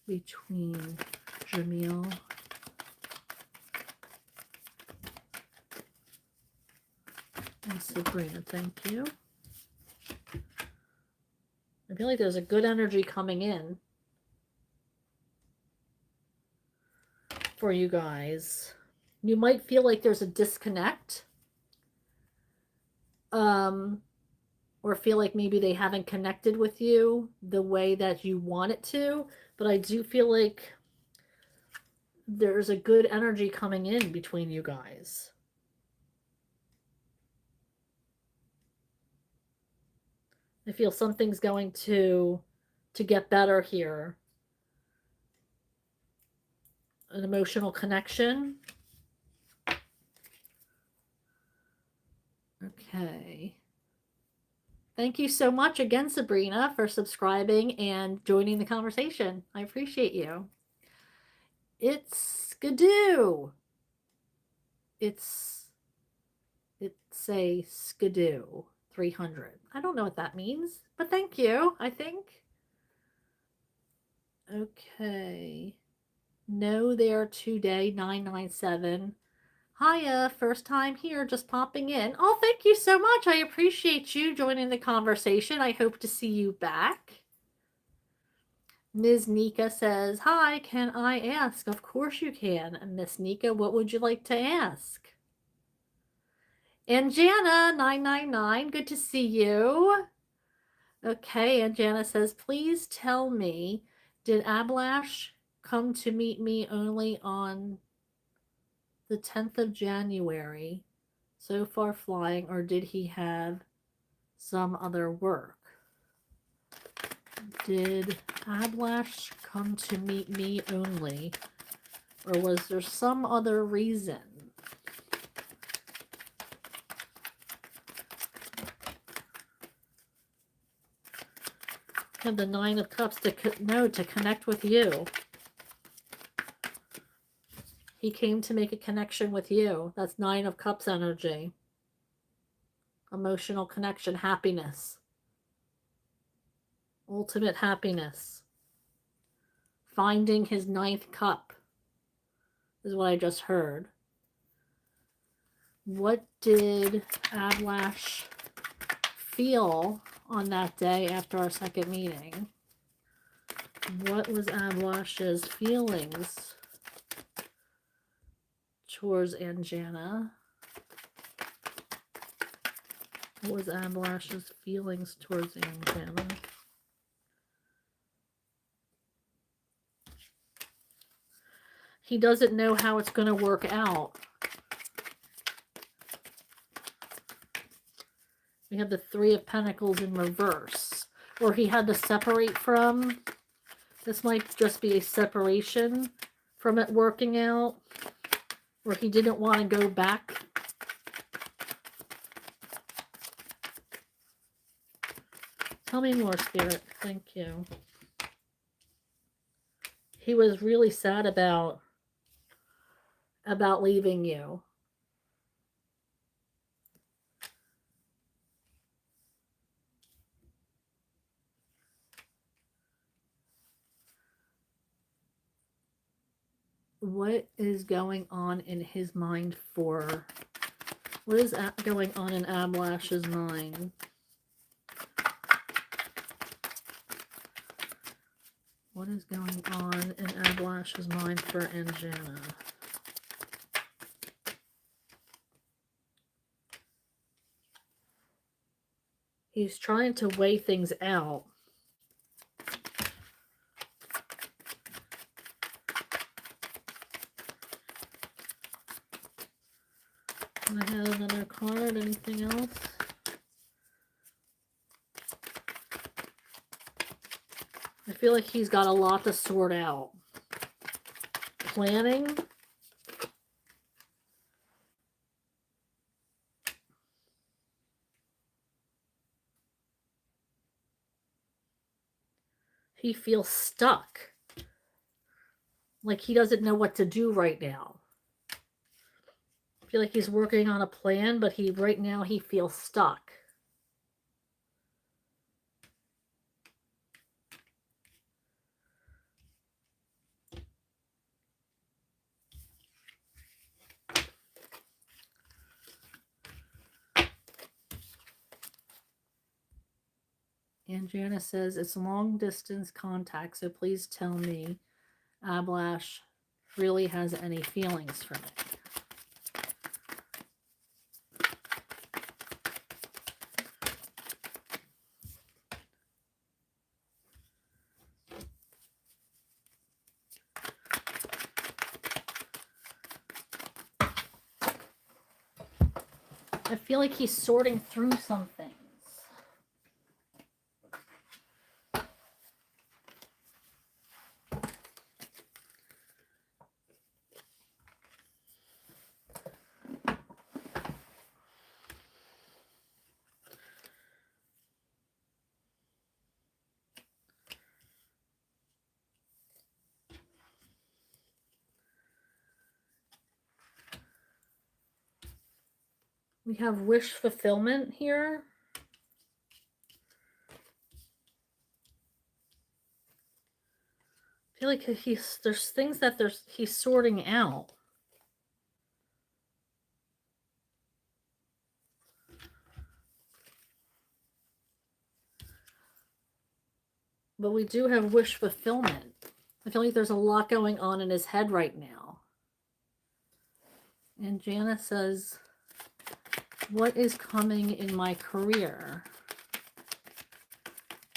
between Jamil and Sabrina. Thank you. I feel like there's a good energy coming in for you guys. You might feel like there's a disconnect. Or feel like maybe they haven't connected with you the way that you want it to. But I do feel like there's a good energy coming in between you guys. I feel something's going to get better here. An emotional connection. Okay. Thank you so much again, Sabrina, for subscribing and joining the conversation. I appreciate you. It's Skidoo. It's a Skidoo 300. I don't know what that means, but thank you, I think. Okay. No there today, 997. Hiya, first time here, just popping in. Oh, thank you so much. I appreciate you joining the conversation. I hope to see you back. Ms. Nika says, hi, can I ask? Of course you can. Miss Nika, what would you like to ask? And Jana, 999, good to see you. Okay, and Jana says, please tell me, did Ablash come to meet me only on the 10th of January, so far flying, or did he have some other work? Did Ablash come to meet me only, or was there some other reason? Have the Nine of Cups to connect with you. He came to make a connection with you. That's Nine of Cups energy. Emotional connection, happiness. Ultimate happiness. Finding his ninth cup is what I just heard. What did Ablash feel on that day after our second meeting? What was Ablash's feelings towards Anjana? What was Ablash's feelings towards Anjana? He doesn't know how it's going to work out. We have the Three of Pentacles in reverse. Or he had to separate from. This might just be a separation from it working out. Or he didn't want to go back. Tell me more, Spirit. Thank you. He was really sad about leaving you. What is going on in his mind for... What is going on in Ablash's mind? What is going on in Ablash's mind for Anjana? He's trying to weigh things out. Can I have another card? Anything else? I feel like he's got a lot to sort out. Planning. He feels stuck. Like he doesn't know what to do right now. I feel like he's working on a plan, but right now he feels stuck. And Jana says, it's long distance contact, so please tell me Ablash really has any feelings for me. I feel like he's sorting through some things. We have wish fulfillment here. I feel like there's things that he's sorting out. But we do have wish fulfillment. I feel like there's a lot going on in his head right now. And Janice says, what is coming in my career?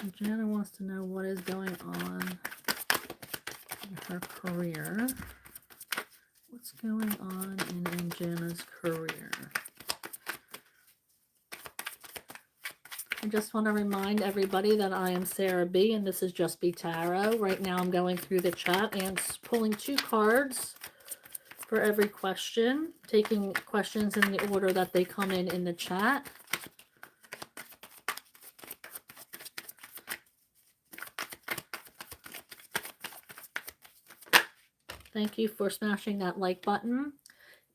And Jana wants to know what is going on in her career. What's going on in Jana's career? I just want to remind everybody that I am Sarah B. and this is Just Be Tarot. Right now I'm going through the chat and pulling 2 cards for every question, taking questions in the order that they come in the chat. Thank you for smashing that like button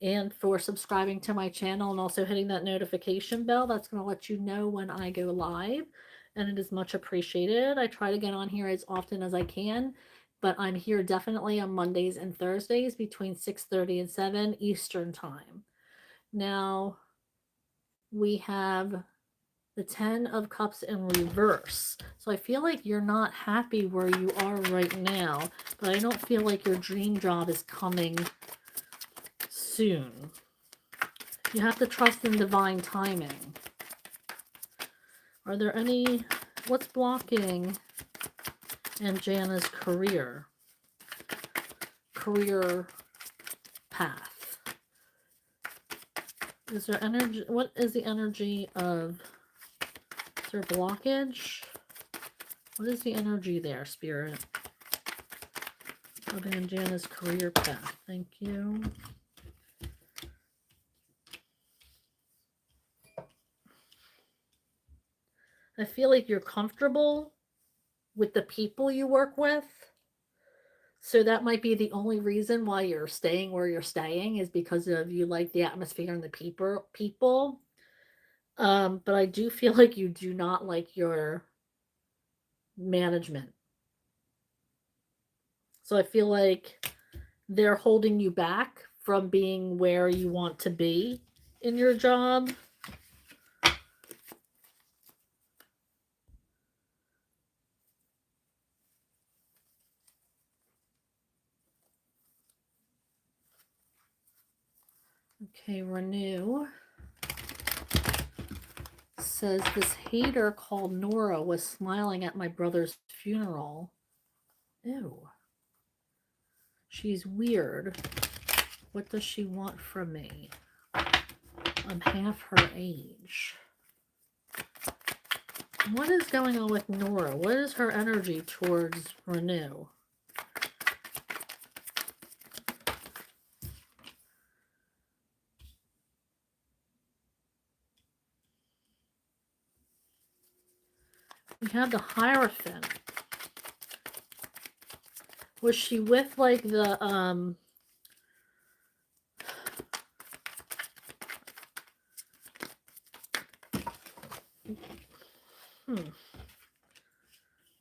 and for subscribing to my channel and also hitting that notification bell. That's going to let you know when I go live, and it is much appreciated. I try to get on here as often as I can, but I'm here definitely on Mondays and Thursdays between 6:30 and 7 Eastern time. Now, we have the 10 of Cups in reverse. So I feel like you're not happy where you are right now, but I don't feel like your dream job is coming soon. You have to trust in divine timing. Are there any, what's blocking Jana's career path? Is there energy, what is the energy of, is there blockage? What is the energy there, Spirit? Of Jana's career path. Thank you. I feel like you're comfortable with the people you work with. So that might be the only reason why you're staying where you're staying, is because of you like the atmosphere and the people. But I do feel like you do not like your management. So I feel like they're holding you back from being where you want to be in your job. Okay, Renew says this hater called Nora was smiling at my brother's funeral. Ew. She's weird. What does she want from me? I'm half her age. What is going on with Nora? What is her energy towards Renew? We have the Hierophant. Was she with like the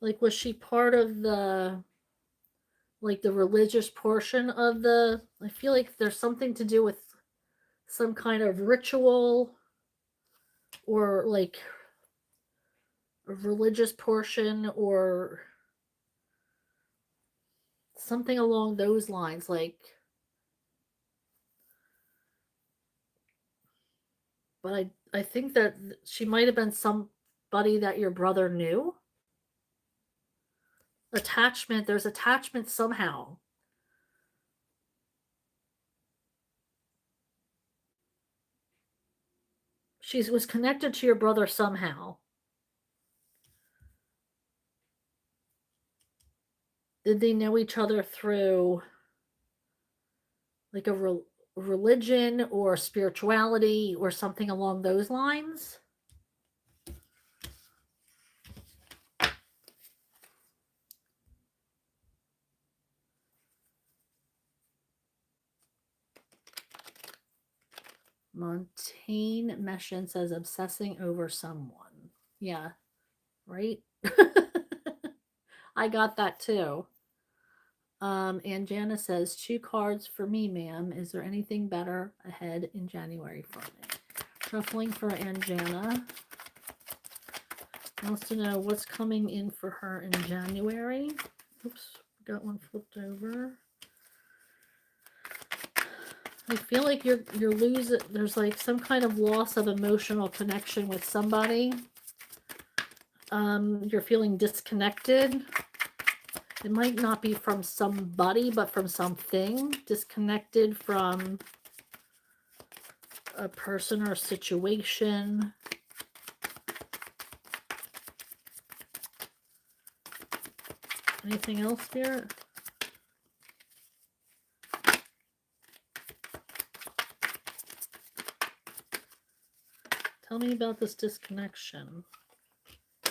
like was she part of the like the religious portion of the, I feel like there's something to do with some kind of ritual or like a religious portion or something along those lines, like, but I think that she might have been somebody that your brother knew. Attachment, there's attachment somehow. She was connected to your brother somehow. Did they know each other through like a religion or spirituality or something along those lines? Montaigne Meshin says obsessing over someone. Yeah, right? I got that too. And Jana says, 2 cards for me, ma'am. Is there anything better ahead in January for me? Shuffling for Anjana. Wants to know what's coming in for her in January. Oops, got one flipped over. I feel like you're losing. There's like some kind of loss of emotional connection with somebody. You're feeling disconnected. It might not be from somebody, but from something. Disconnected from a person or a situation. Anything else, Spirit? Tell me about this disconnection.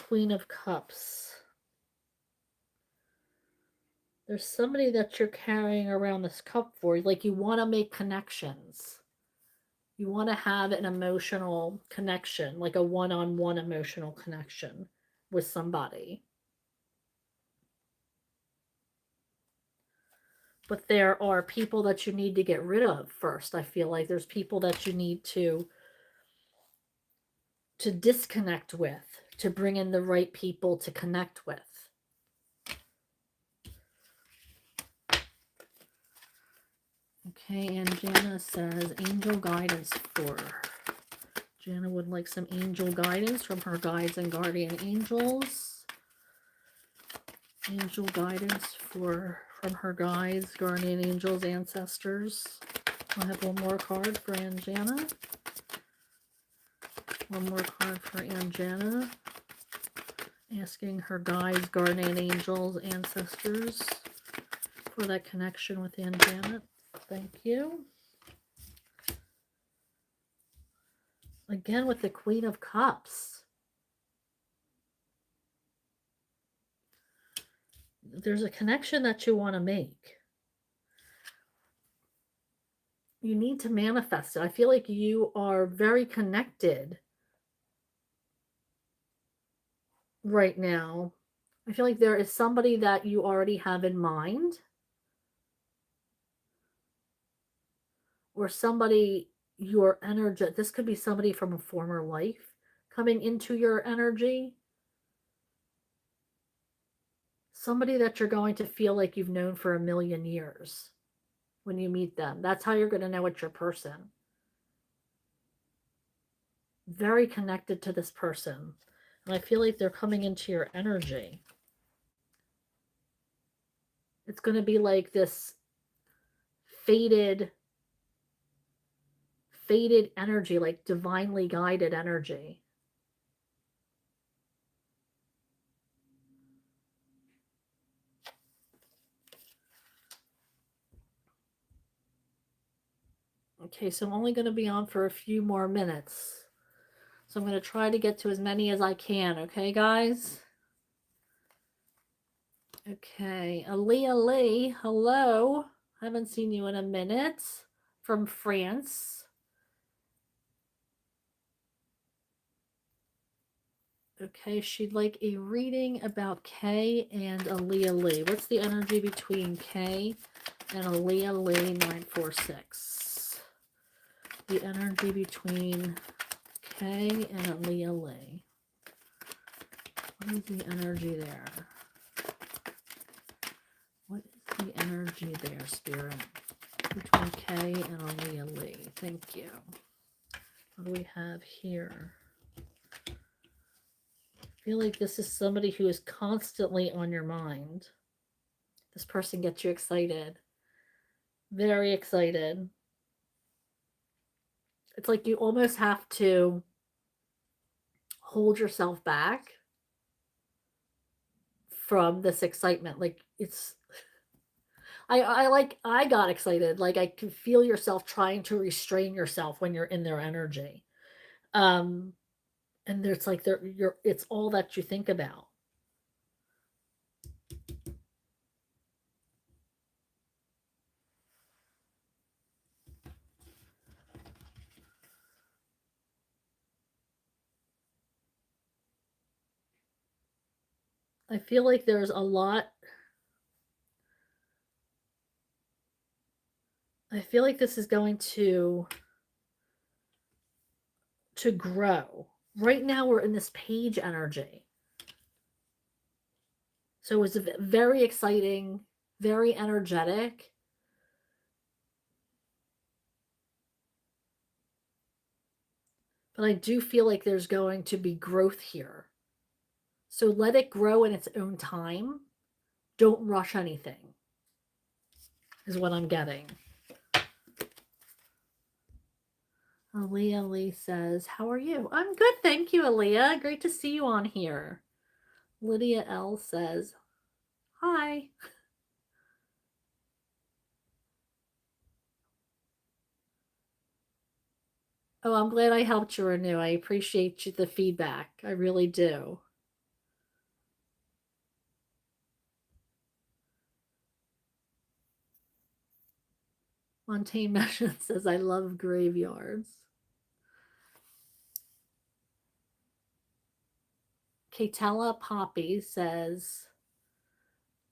Queen of Cups. There's somebody that you're carrying around this cup for. Like you want to make connections. You want to have an emotional connection, like a one-on-one emotional connection with somebody. But there are people that you need to get rid of first. I feel like there's people that you need to disconnect with, to bring in the right people to connect with. Okay, and Jana says angel guidance for her. Jana would like some angel guidance from her guides and guardian angels. Angel guidance from her guides, guardian angels, ancestors. I'll have one more card for Anjana. One more card for Anjana. Asking her guides, guardian angels, ancestors for that connection with Anjana. Thank you. Again with the Queen of Cups. There's a connection that you want to make. You need to manifest it. I feel like you are very connected right now. I feel like there is somebody that you already have in mind, or somebody your energy. This could be somebody from a former life coming into your energy. Somebody that you're going to feel like you've known for a million years when you meet them. That's how you're going to know it's your person. Very connected to this person. And I feel like they're coming into your energy. It's going to be like this faded energy, like divinely guided energy. Okay, so I'm only going to be on for a few more minutes. So I'm going to try to get to as many as I can, okay, guys? Okay, Aaliyah Lee, hello. Haven't seen you in a minute. From France. Okay, she'd like a reading about Kay and Aaliyah Lee. What's the energy between Kay and Aaliyah Lee 946? The energy between Kay and Aaliyah Lee. What is the energy there? What is the energy there, Spirit? Between Kay and Aaliyah Lee. Thank you. What do we have here? I feel like this is somebody who is constantly on your mind. This person gets you excited. Very excited. It's like you almost have to hold yourself back from this excitement. Like I got excited. Like I can feel yourself trying to restrain yourself when you're in their energy. Um, and there's like it's all that you think about. I feel like there's a lot. I feel like this is going to grow. Right now we're in this page energy. So it's very exciting, very energetic. But I do feel like there's going to be growth here. So let it grow in its own time. Don't rush anything, is what I'm getting. Aaliyah Lee says, how are you? I'm good, thank you, Aaliyah. Great to see you on here. Lydia L says, hi. Oh, I'm glad I helped you renew. I appreciate the feedback. I really do. Montaigne Mission says, I love graveyards. Katella Poppy says,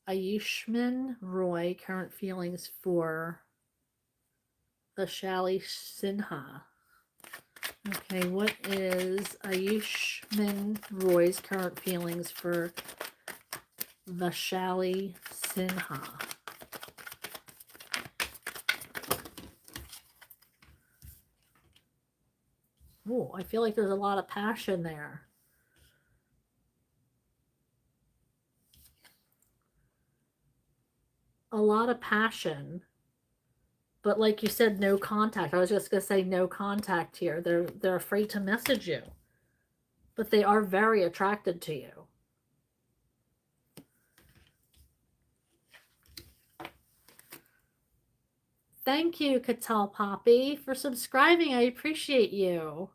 Ayushman Roy, current feelings for Vaishali Sinha. Okay, what is Ayushman Roy's current feelings for Vaishali Sinha? Oh, I feel like there's a lot of passion there. A lot of passion. But like you said, no contact. I was just gonna say no contact here. They're afraid to message you. But they are very attracted to you. Thank you, Catal Poppy, for subscribing. I appreciate you.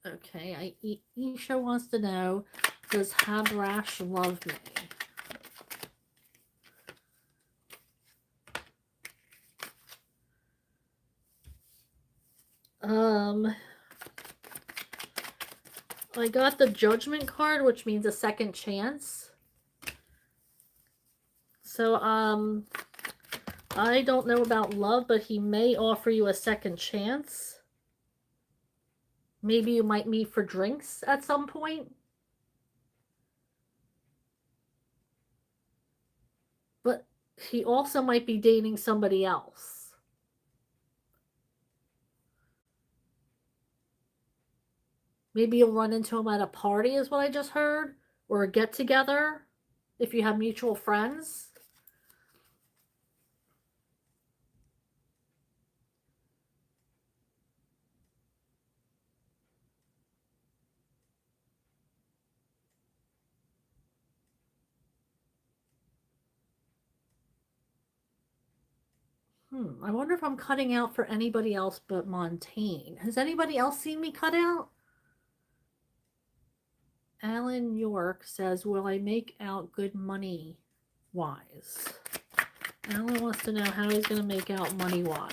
Okay, Isha wants to know, does Habrash love me? I got the Judgment card, which means a second chance. So, I don't know about love, but he may offer you a second chance. Maybe you might meet for drinks at some point. But he also might be dating somebody else. Maybe you'll run into him at a party, is what I just heard, or a get together if you have mutual friends. I wonder if I'm cutting out for anybody else but Montaigne. Has anybody else seen me cut out? Alan York says, will I make out good money wise? Alan wants to know how he's going to make out money wise.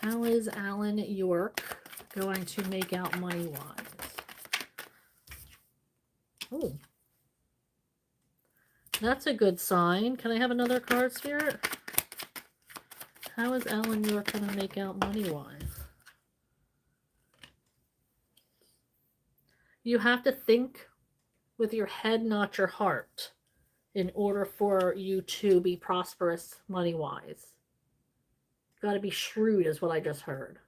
How is Alan York going to make out money wise? Oh, that's a good sign. Can I have another card, Spirit? How is Alan York going to make out money wise? You have to think with your head, not your heart, in order for you to be prosperous money wise. Got to be shrewd, is what I just heard.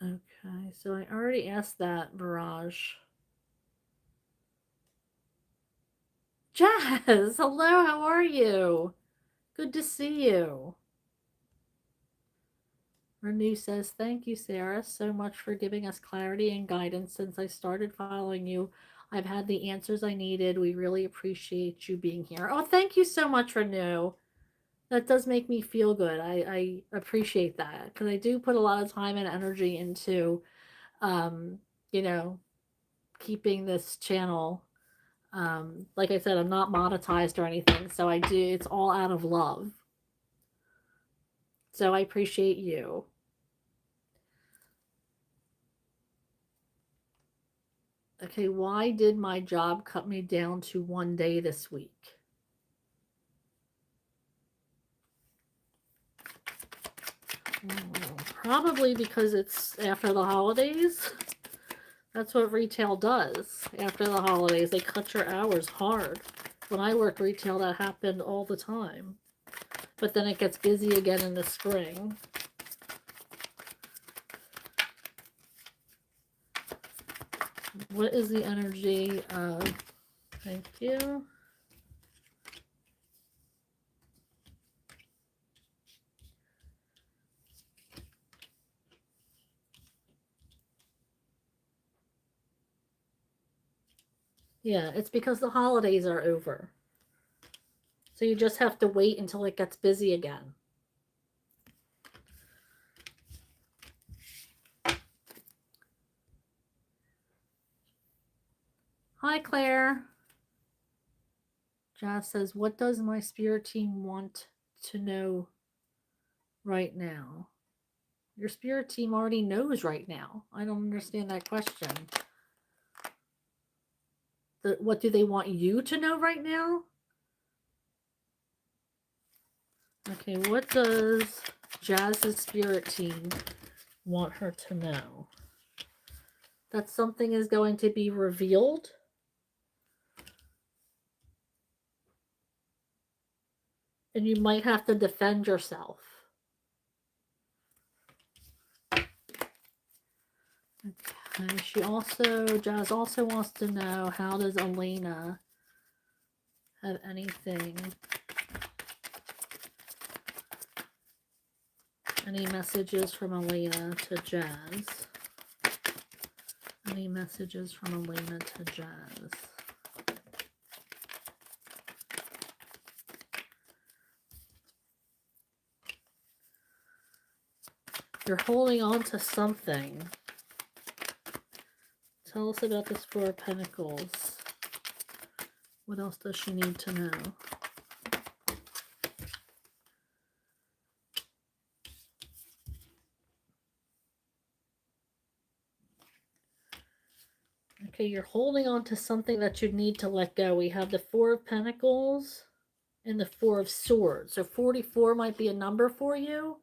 Okay, so I already asked that, Barrage. Jazz, hello, how are you? Good to see you. Renew says, thank you, Sarah, so much for giving us clarity and guidance since I started following you. I've had the answers I needed. We really appreciate you being here. Oh, thank you so much, Renew. That does make me feel good. I appreciate that because I do put a lot of time and energy into, um, you know, keeping this channel. Like I said, I'm not monetized or anything, so I do. It's all out of love. So I appreciate you. Okay, why did my job cut me down to 1 day this week? Probably because it's after the holidays. That's what retail does. After the holidays, they cut your hours hard. When I worked retail, that happened all the time. But then it gets busy again in the spring. What is the energy of... Thank you. Yeah, it's because the holidays are over. So you just have to wait until it gets busy again. Hi, Claire. Jazz says, what does my spirit team want to know right now? Your spirit team already knows right now. I don't understand that question. What do they want you to know right now? Okay, what does Jazz's spirit team want her to know? That something is going to be revealed? And you might have to defend yourself. Okay, Jazz also wants to know, how does Elena have anything, any messages from Elena to Jazz? Any messages from Elena to Jazz? You're holding on to something. Tell us about this Four of Pentacles. What else does she need to know? Okay, you're holding on to something that you need to let go. We have the Four of Pentacles and the Four of Swords. So 44 might be a number for you.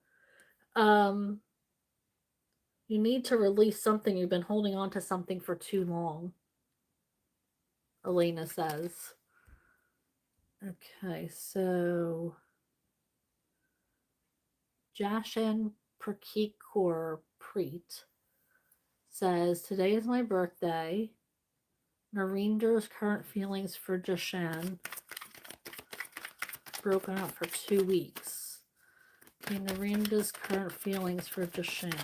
You need to release something. You've been holding on to something for too long, Elena says. Okay, so Jashan Prakikor Preet says, today is my birthday. Narendra's current feelings for Jashan broken up for 2 weeks. Okay, Narendra's current feelings for Jashan.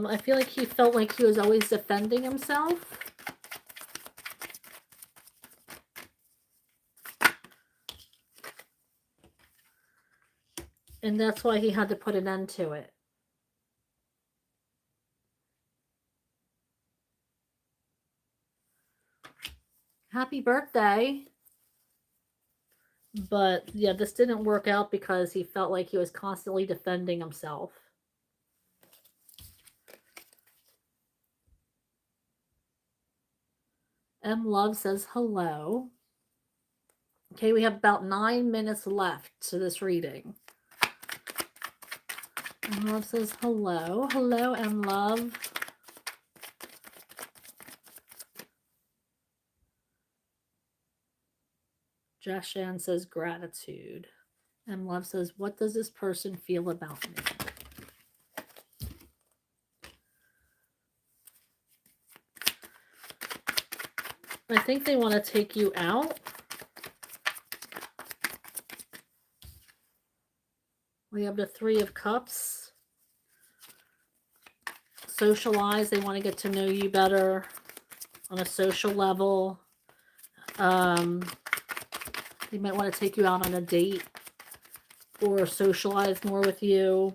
I feel like he felt like he was always defending himself. And that's why he had to put an end to it. Happy birthday. But yeah, this didn't work out because he felt like he was constantly defending himself. M Love says hello. Okay, we have about 9 minutes left to this reading. M Love says hello. Hello, M Love. Jashan says gratitude. And Love says, what does this person feel about me? I think they want to take you out. We have the Three of Cups. Socialize. They want to get to know you better on a social level. They might want to take you out on a date or socialize more with you.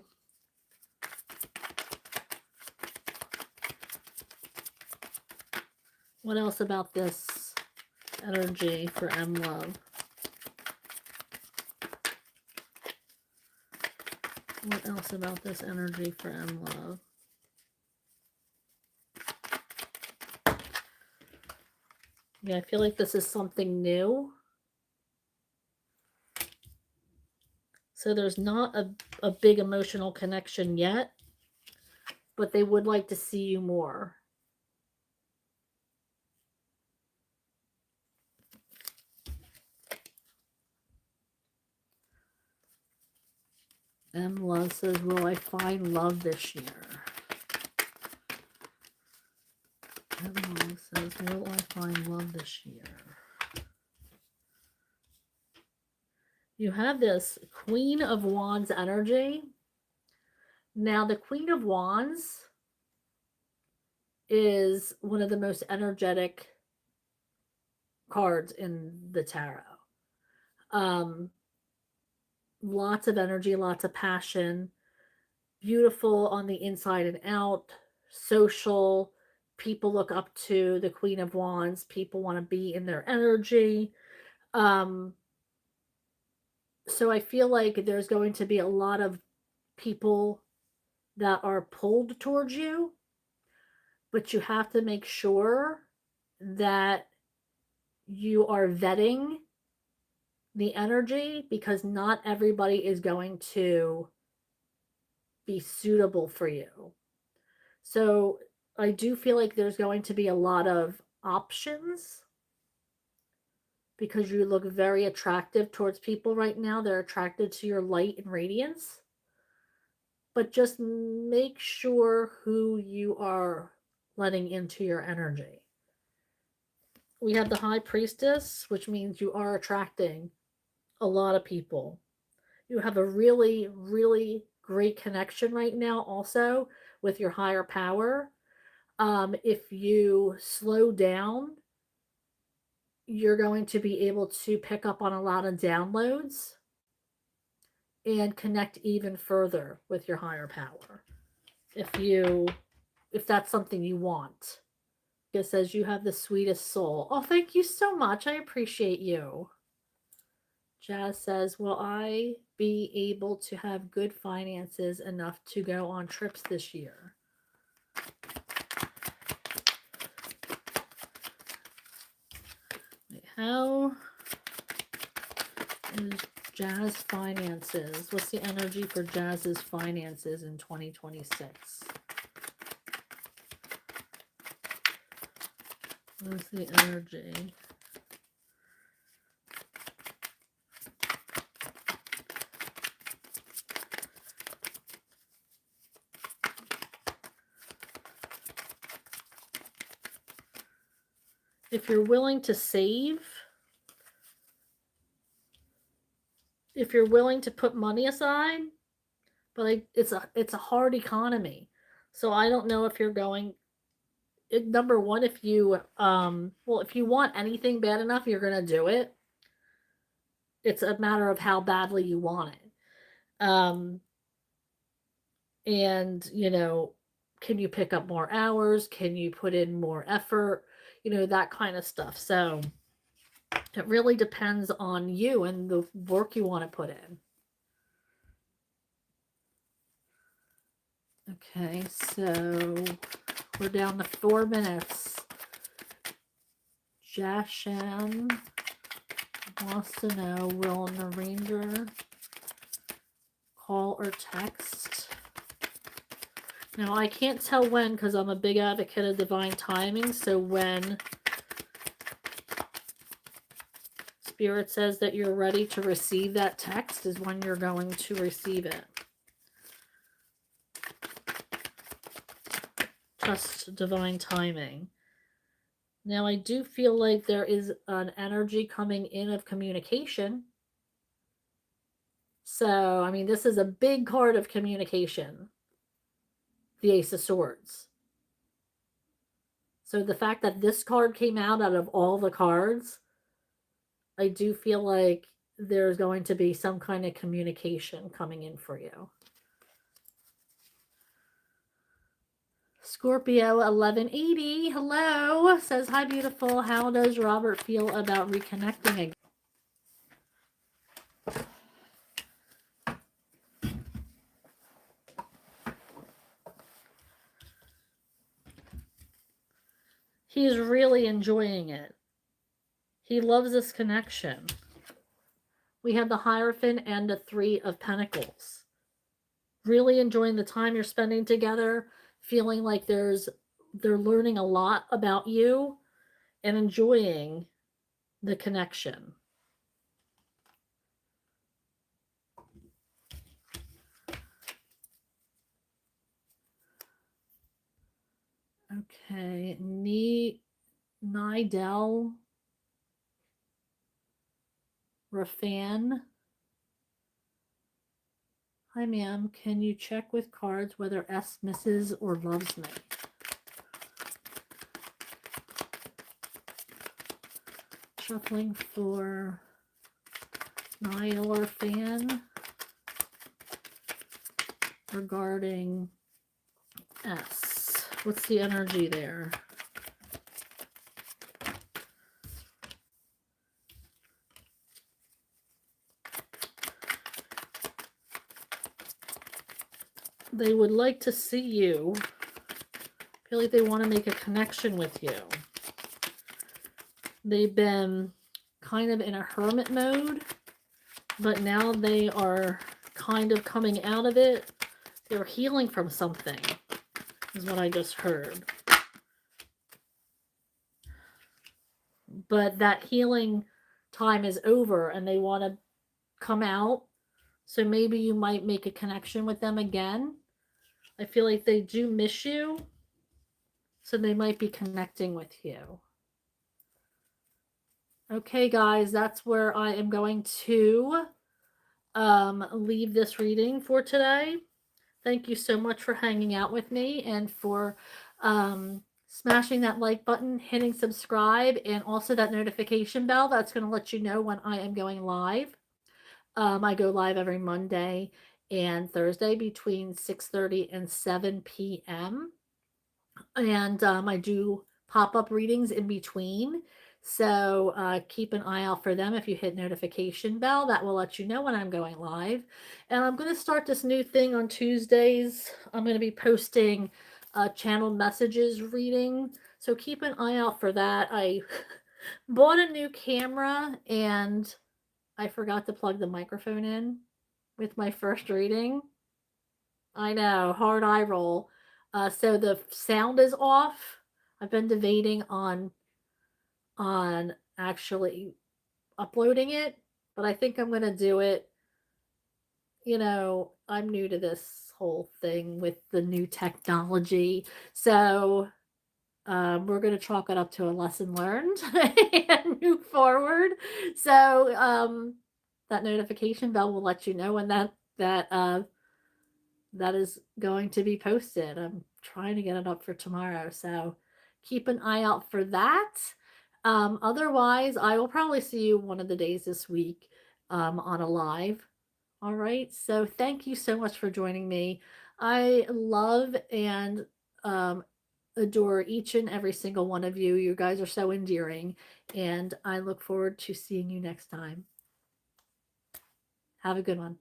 What else about this energy for M Love? What else about this energy for M Love? Yeah, I feel like this is something new. So there's not a big emotional connection yet, but they would like to see you more. M Love says, will I find love this year? M Love says, will I find love this year? You have this Queen of Wands energy. Now, the Queen of Wands is one of the most energetic cards in the tarot. Lots of energy, lots of passion, beautiful on the inside and out, social. People look up to the Queen of Wands. People want to be in their energy. So I feel like there's going to be a lot of people that are pulled towards you, but you have to make sure that you are vetting the energy, because not everybody is going to be suitable for you. So I do feel like there's going to be a lot of options, because you look very attractive towards people right now. They're attracted to your light and radiance. But just make sure who you are letting into your energy. We have the High Priestess, which means you are attracting a lot of people. You have a really, really great connection right now also with your higher power. If you slow down, you're going to be able to pick up on a lot of downloads and connect even further with your higher power. If that's something you want. It says you have the sweetest soul. Oh, thank you so much. I appreciate you. Jazz says, will I be able to have good finances enough to go on trips this year? How is Jazz finances? What's the energy for Jazz's finances in 2026? What's the energy? If you're willing to save, if you're willing to put money aside, but it's a hard economy. So I don't know if you're going, number one, if you if you want anything bad enough, you're going to do it. It's a matter of how badly you want it. And can you pick up more hours? Can you put in more effort? That kind of stuff. So it really depends on you and the work you want to put in. Okay, so we're down to 4 minutes. Jashan wants to know, will Narendra call or text? Now, I can't tell when, because I'm a big advocate of divine timing, so when Spirit says that you're ready to receive that text is when you're going to receive it. Trust divine timing. Now, I do feel like there is an energy coming in of communication. So, I mean, this is a big card of communication. The Ace of Swords. So the fact that this card came out of all the cards, I do feel like there's going to be some kind of communication coming in for you. Scorpio 1180, hello, says, hi, beautiful. How does Robert feel about reconnecting again? He's really enjoying it. He loves this connection. We have the Hierophant and the Three of Pentacles. Really enjoying the time you're spending together, feeling like they're learning a lot about you and enjoying the connection. Okay, Nidel Rafan. Hi, ma'am. Can you check with cards whether S misses or loves me? Shuffling for Nidel Rafan regarding S. What's the energy there? They would like to see you. I feel like they want to make a connection with you. They've been kind of in a hermit mode, but now they are kind of coming out of it. They're healing from something, is what I just heard. But that healing time is over and they want to come out. So maybe you might make a connection with them again. I feel like they do miss you. So they might be connecting with you. Okay, guys, that's where I am going to leave this reading for today. Thank you so much for hanging out with me and for smashing that like button, hitting subscribe, and also that notification bell. That's going to let you know when I am going live. I go live every Monday and Thursday between 6:30 and 7 p.m. And I do pop-up readings in between. So keep an eye out for them. If you hit notification bell, that will let you know when I'm going live. And I'm going to start this new thing on Tuesdays. I'm going to be posting channeled messages reading. So keep an eye out for that. I bought a new camera and I forgot to plug the microphone in with my first reading. I know, hard eye roll. So the sound is off. I've been debating on actually uploading it, but I think I'm gonna do it. You know, I'm new to this whole thing with the new technology, so we're gonna chalk it up to a lesson learned and move forward. So that notification bell will let you know when that is going to be posted. I'm trying to get it up for tomorrow, so keep an eye out for that. Otherwise, I will probably see you one of the days this week on a live. All right, so thank you so much for joining me. I love and adore each and every single one of you. You guys are so endearing, and I look forward to seeing you next time. Have a good one.